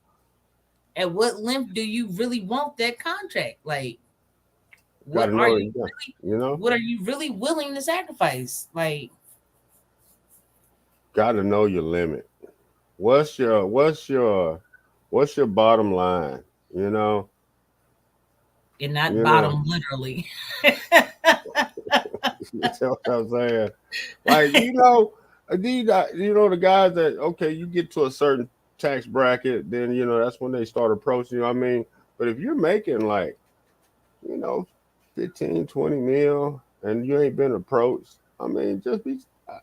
at what length do you really want that contract? Like, what are you really willing to sacrifice? Like, got to know your limit. What's your bottom line? You know, And not you bottom know. literally. That's what I'm saying. Like, the guys that, okay, you get to a certain tax bracket, then that's when they start approaching you. I mean, but if you're making like, 15, 20 mil and you ain't been approached, I mean,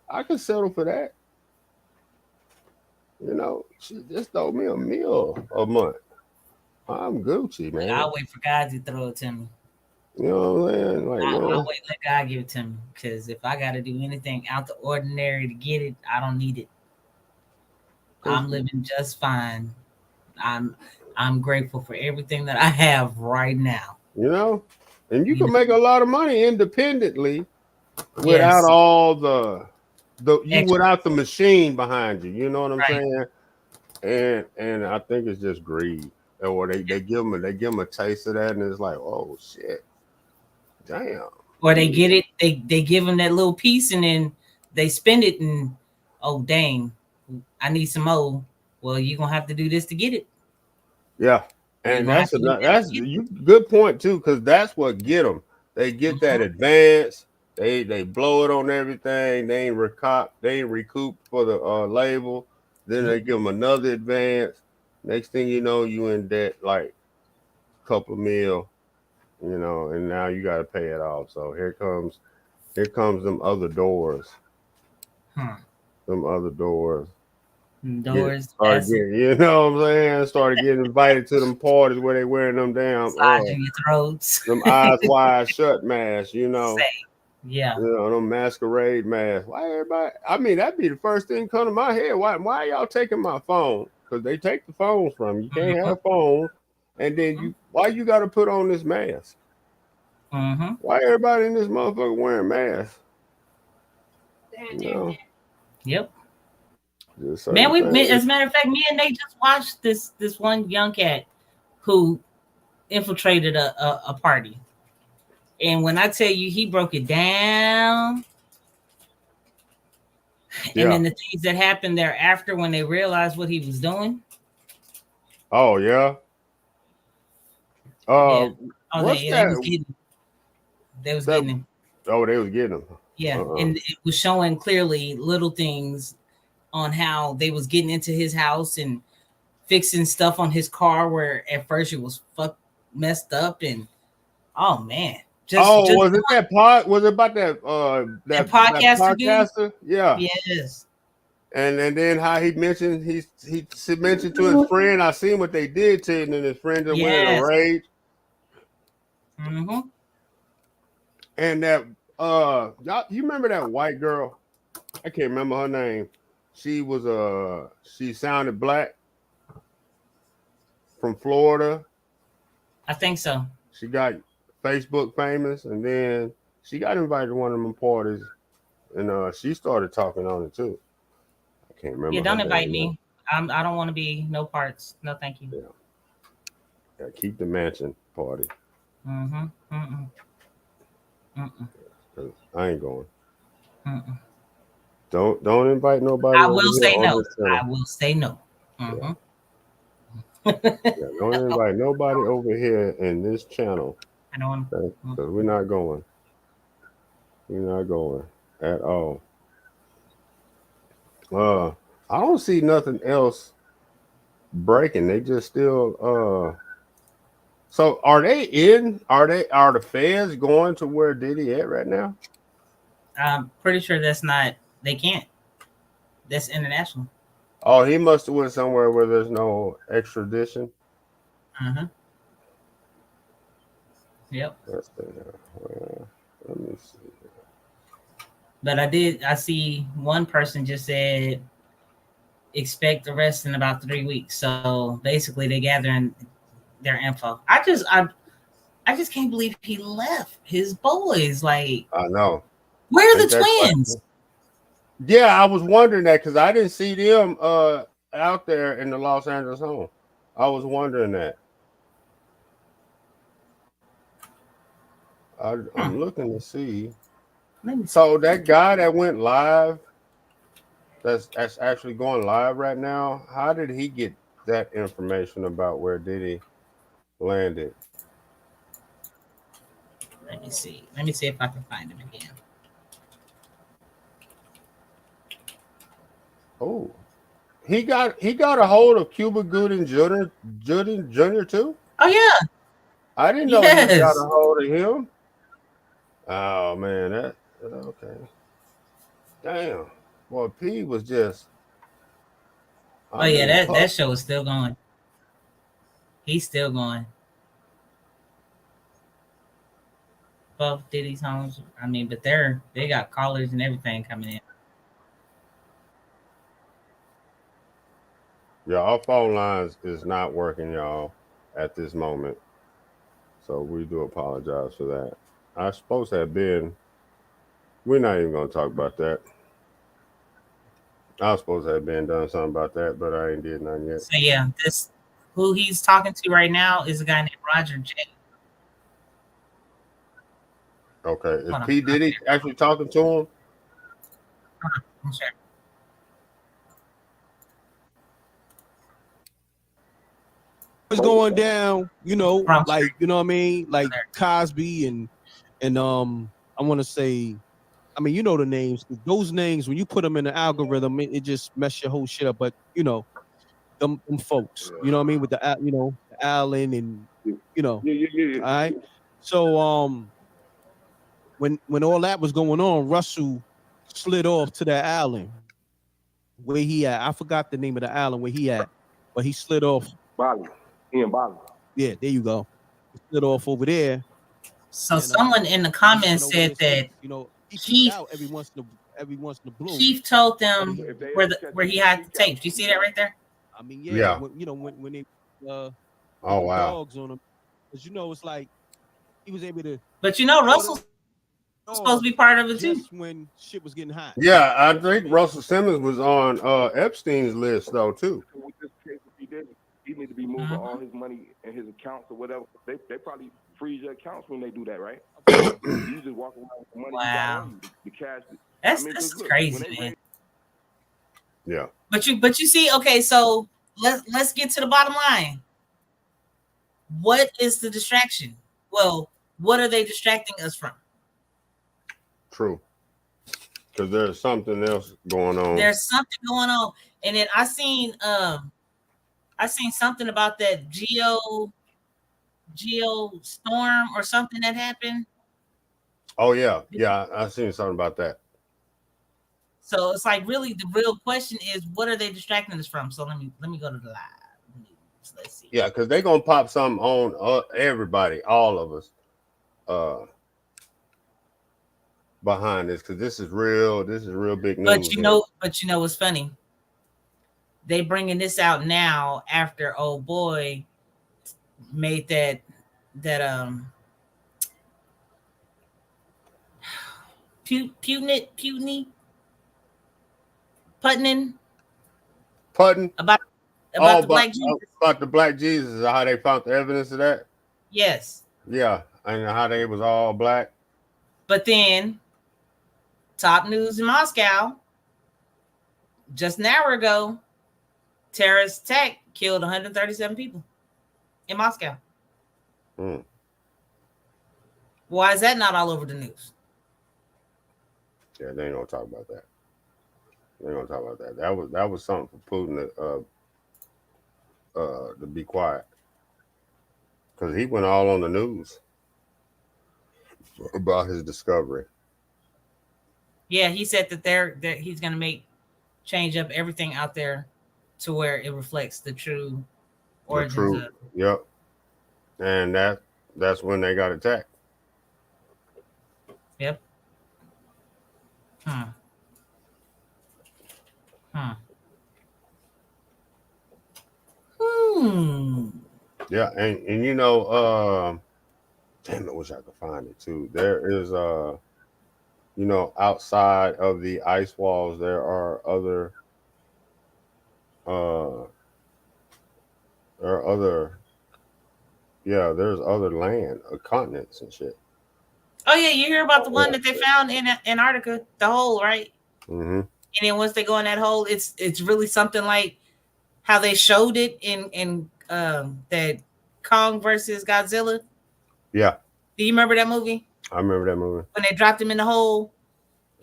I can settle for that. She just throw me a meal a month. I'm Gucci, man. I'll wait for God to throw it to me. You know what I'm saying? Like, I'll wait, let God give it to me. Because if I got to do anything out the ordinary to get it, I don't need it. I'm living just fine. I'm grateful for everything that I have right now. And you can make a lot of money independently without Yes. all without the machine behind you. You know what I'm saying? And I think it's just greed. Or they give them a taste of that, and it's like, oh shit, damn. Or they get it, they give them that little piece, and then they spend it, and oh dang, I need some more. Well, you're gonna have to do this to get it. Yeah, and that's good point too, because that's what get them. They get that advance. They blow it on everything. They ain't recoup for the label. Then they give them another advance. Next thing you know, you in debt like a couple of mil, and now you got to pay it off. So here comes them other doors. Them other doors. Started getting, started getting invited to them parties where they wearing them damn your throats. them eyes wide shut masks, Yeah. Them masquerade masks. Why everybody? I mean, that'd be the first thing come to my head. Why y'all taking my phone? Because they take the phones from you. You can't have phones. And then why you got to put on this mask? Why everybody in this motherfucker wearing masks? Yep. Man, as a matter of fact, me and Nate just watched this one young cat who infiltrated a party. And when I tell you he broke it down, and then the things that happened thereafter when they realized what he was doing. Oh yeah. They was getting him. Oh, they was getting him. Yeah, and it was showing clearly little things on how they was getting into his house and fixing stuff on his car where at first it was messed up, and oh man. Was it that pod? Was it about that podcaster? Yeah. Yes. And then how he mentioned he mentioned to his friend, I seen what they did to him, and his friend just went in a rage. And that y'all, you remember that white girl? I can't remember her name. She was she sounded black from Florida. I think so. She got Facebook famous, and then she got invited to one of them parties, and she started talking on it too. I can't remember. Yeah, don't invite me. I don't want to be no parts. No, thank you. Yeah, keep the mansion party. I ain't going. Don't invite nobody. I will say no. I will say no. Don't invite nobody over here in this channel. I don't. Because we're not going. We're not going at all. I don't see nothing else breaking. They just still. So are they in? Are the feds going to where Diddy at right now? I'm pretty sure that's not. They can't. That's international. Oh, he must have went somewhere where there's no extradition. Yep. Let me see. But I see one person just said expect arrest in about 3 weeks. So basically they're gathering their info. I just can't believe he left his boys. Like, I know. Where are the twins? Yeah, I was wondering that because I didn't see them out there in the Los Angeles home. I was wondering that. I'm looking to see. So that guy that went live that's actually going live right now. How did he get that information about where Diddy landed? Let me see. Let me see if I can find him again. Oh, he got a hold of Cuba Gooding Jr. too. Oh yeah. I didn't know he got a hold of him. Oh man, that okay. Damn. Boy, P was just. Oh yeah, that show is still going. He's still going. Both Diddy's homes. I mean, but they got callers and everything coming in. Yeah, our phone lines is not working, y'all, at this moment. So we do apologize for that. I supposed to have been. We're not even gonna talk about that. I was supposed to have been done something about that, but I ain't did nothing yet. So yeah, this who he's talking to right now is a guy named Roger J. Okay, is P Diddy actually talking to him? I'm sure. What's going down? You know, like you know what I mean, like Cosby and I want to say, I mean, you know the names. Those names, when you put them in the algorithm, it just mess your whole shit up. But you know, them folks, you know what I mean, with the Allen and you know, all right. So when all that was going on, Russell slid off to that island where he at. I forgot the name of the island where he at, but he slid off. Bali. He in Bali. Yeah, there you go. He slid off over there. So someone in the comments said that you know he Chief out every once in a blue. Chief told them where he had the tapes. Do you see that right there? I mean, Yeah. When they oh wow, dogs on him, because you know it's like he was able to. But you know Russell's supposed to be part of it too. Just when shit was getting hot. Yeah, I think Russell Simmons was on Epstein's list though too. With this case, if he did, he need to be moving all his money in his accounts or whatever. They probably freeze your accounts when they do that, right? You just walk around with the money you got on you, the cash. That's crazy, man. Yeah. But you see, okay, so let's get to the bottom line. What is the distraction? Well, what are they distracting us from? True. Because there's something else going on. There's something going on. And then I seen something about that geo storm or something that happened. Oh yeah. Yeah, I seen something about that. So it's like really the real question is what are they distracting us from? So let me go to the live news. Let's see. Yeah, because they're gonna pop something on everybody, all of us, behind this, because this is real big news. But you know what's funny? They bringing this out now after old boy made that Putting about the Black Jesus. About the Black Jesus, how they found the evidence of that. Yes. Yeah, and how they was all black. But then, top news in Moscow, just an hour ago, terrorist attack killed 137 people in Moscow. Why is that not all over the news? Yeah, they ain't gonna talk about that. They ain't gonna talk about that. That was something for Putin to be quiet, because he went all on the news about his discovery. Yeah, he said that he's gonna change up everything out there to where it reflects the true origins of. Yep. And that's when they got attacked. Yep. Yeah, and you know, damn, I wish I could find it too. There is you know, outside of the ice walls, there are other there's other land, continents and shit. Oh yeah, you hear about the one that they found in Antarctica, the hole, right? Mm-hmm. And then once they go in that hole, it's really something like how they showed it in that Kong versus Godzilla. Yeah. Do you remember that movie? I remember that movie. When they dropped him in the hole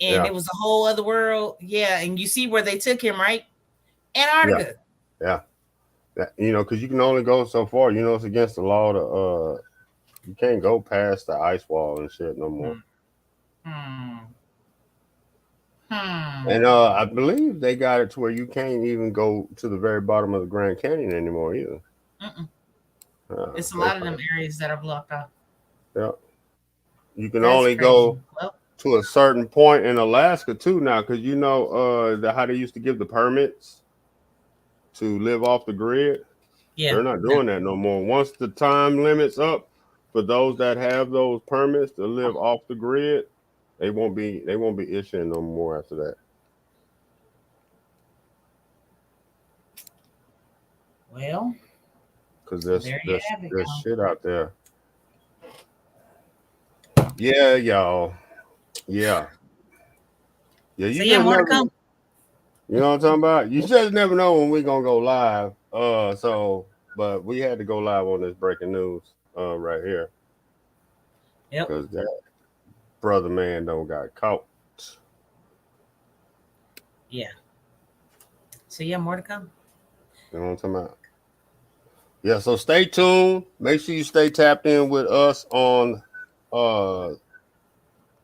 and Yeah. it was a whole other world. Yeah, and you see where they took him, right? Antarctica. Yeah. You know, because you can only go so far. You know, it's against the law to you can't go past the ice wall and shit no more. And I believe they got it to where you can't even go to the very bottom of the Grand Canyon anymore either. It's a lot of them areas that are blocked off. Yeah. You can That's only crazy. go Well, to a certain point in Alaska too now, because you know how they used to give the permits to live off the grid. Yeah. They're not doing that no more. Once the time limit's up for those that have those permits to live off the grid, they won't be issuing no more after that. Well, because there's have it, y'all. shit out there. Yeah, y'all. Yeah. Yeah, you So just more to never, come. you know what I'm talking about? You just never know when we're gonna go live. But we had to go live on this breaking news right here. Yep. Because that brother man don't got caught. Yeah. So more to come. You know what I'm talking about? Yeah, so stay tuned. Make sure you stay tapped in with us on the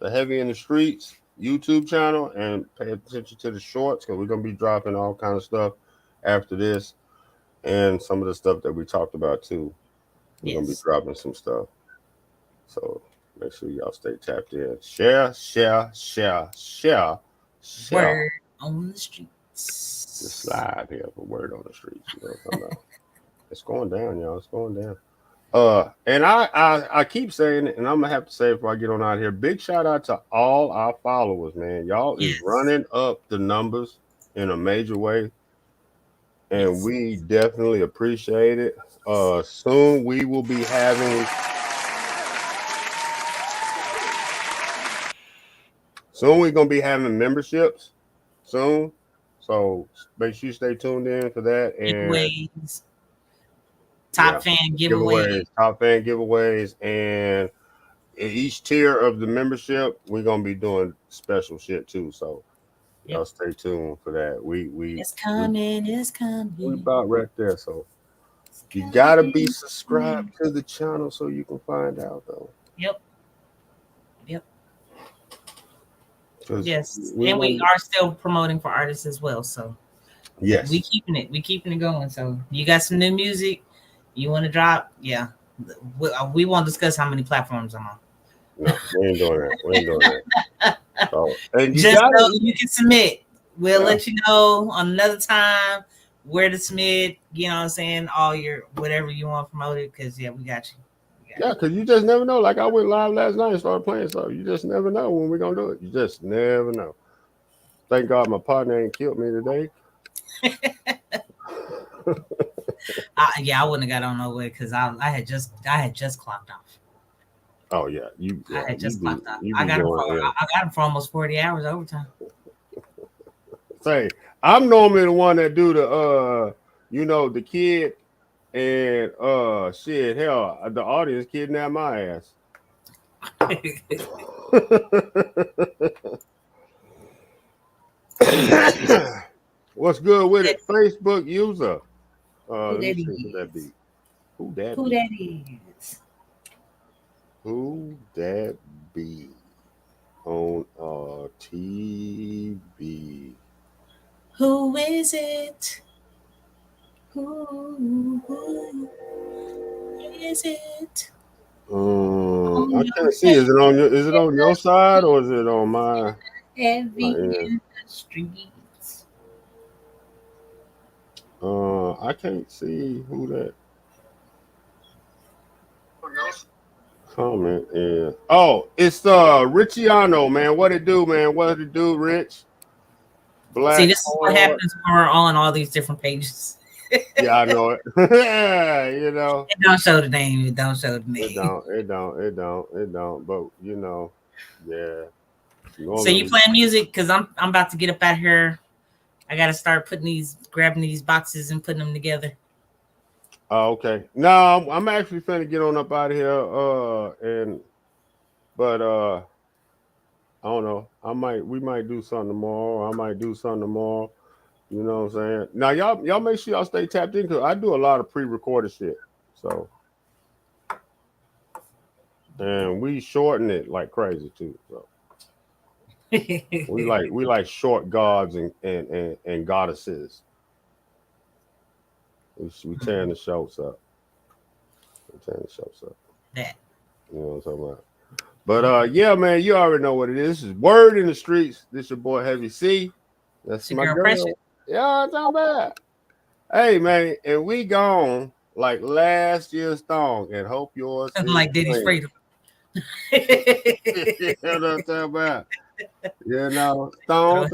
Heavy in the Streets YouTube channel and pay attention to the shorts because we're gonna be dropping all kind of stuff after this and some of the stuff that we talked about too. We're gonna be dropping some stuff. So make sure y'all stay tapped in. Share. Word on the streets. Just slide here for word on the streets. You know what I'm talking about? It's going down, y'all. It's going down. And I keep saying it, and I'm gonna have to say it before I get on out here. Big shout out to all our followers, man. Y'all is running up the numbers in a major way, and we definitely appreciate it. Soon we will be having. Soon we're gonna be having memberships. Soon, so make sure you stay tuned in for that. And giveaways. Top fan giveaways. Top fan giveaways, and in each tier of the membership, we're gonna be doing special shit too. So y'all stay tuned for that. It's coming. It's coming. We about right there. So you gotta be subscribed to the channel so you can find out though. Yep. Yes, we are still promoting for artists as well. So yes, we keeping it going. So you got some new music you want to drop? Yeah, we won't discuss how many platforms I'm on. No, we ain't doing that. We ain't doing that. So, and you just know you can submit. We'll let you know on another time where to submit. You know what I'm saying? All your whatever you want promoted, because we got you. Yeah, because you just never know. Like I went live last night and started playing stuff. You just never know when we're gonna do it. You just never know. Thank God my partner ain't killed me today. I wouldn't have got on no way because I had just clocked off. Oh yeah, I had just clocked off. I got him for almost 40 hours overtime. Say, I'm normally the one that do the the kid. And shit, hell, the audience kidnapped my ass. What's good with it? Facebook user. Let me see who that be. Who that is? Who that be on TV? Who is it? Who is it? I can't see. Is it on your side or is it on my? Heavy in the streets. I can't see who that comment is. Oh, it's Richiano, man. What it do, man? What it do, Rich? Black. See, this is what happens when we're on all these different pages. Yeah, I know it. You know, it don't show the name. It don't show the name. It don't. But yeah. So you playing music? Because I'm about to get up out here I gotta start grabbing these boxes and putting them together. Oh, okay. No, I'm actually finna get on up out of here. But I don't know. We might do something tomorrow. I might do something tomorrow. You know what I'm saying? Now y'all make sure y'all stay tapped in because I do a lot of pre-recorded shit. So and we shorten it like crazy too. So we like short gods and goddesses. We tearing the shows up. That. You know what I'm talking about? But yeah, man, you already know what it is. This is Word in the Streets. This your boy Heavy C. That's my girl. Precious. Yeah, it's not bad. Hey man, and we gone like last year's song and hope yours is Like Diddy's Freedom. You know what I'm talking about? You know, stone.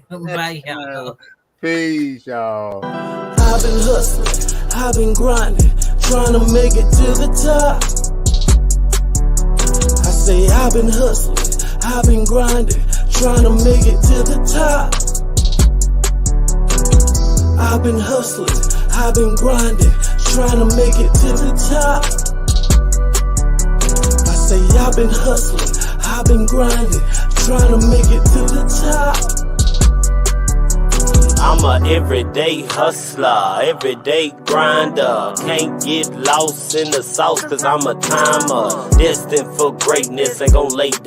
Bye, y'all. Peace, y'all. I've been hustling, I've been grinding, trying to make it to the top. I say I've been hustling, I've been grinding, trying to make it to the top. I've been hustling, I've been grinding, trying to make it to the top. I say I've been hustling, I've been grinding, trying to make it to the top. I'm a everyday hustler, everyday grinder. Can't get lost in the sauce cause I'm a timer. Destined for greatness, ain't gon' lay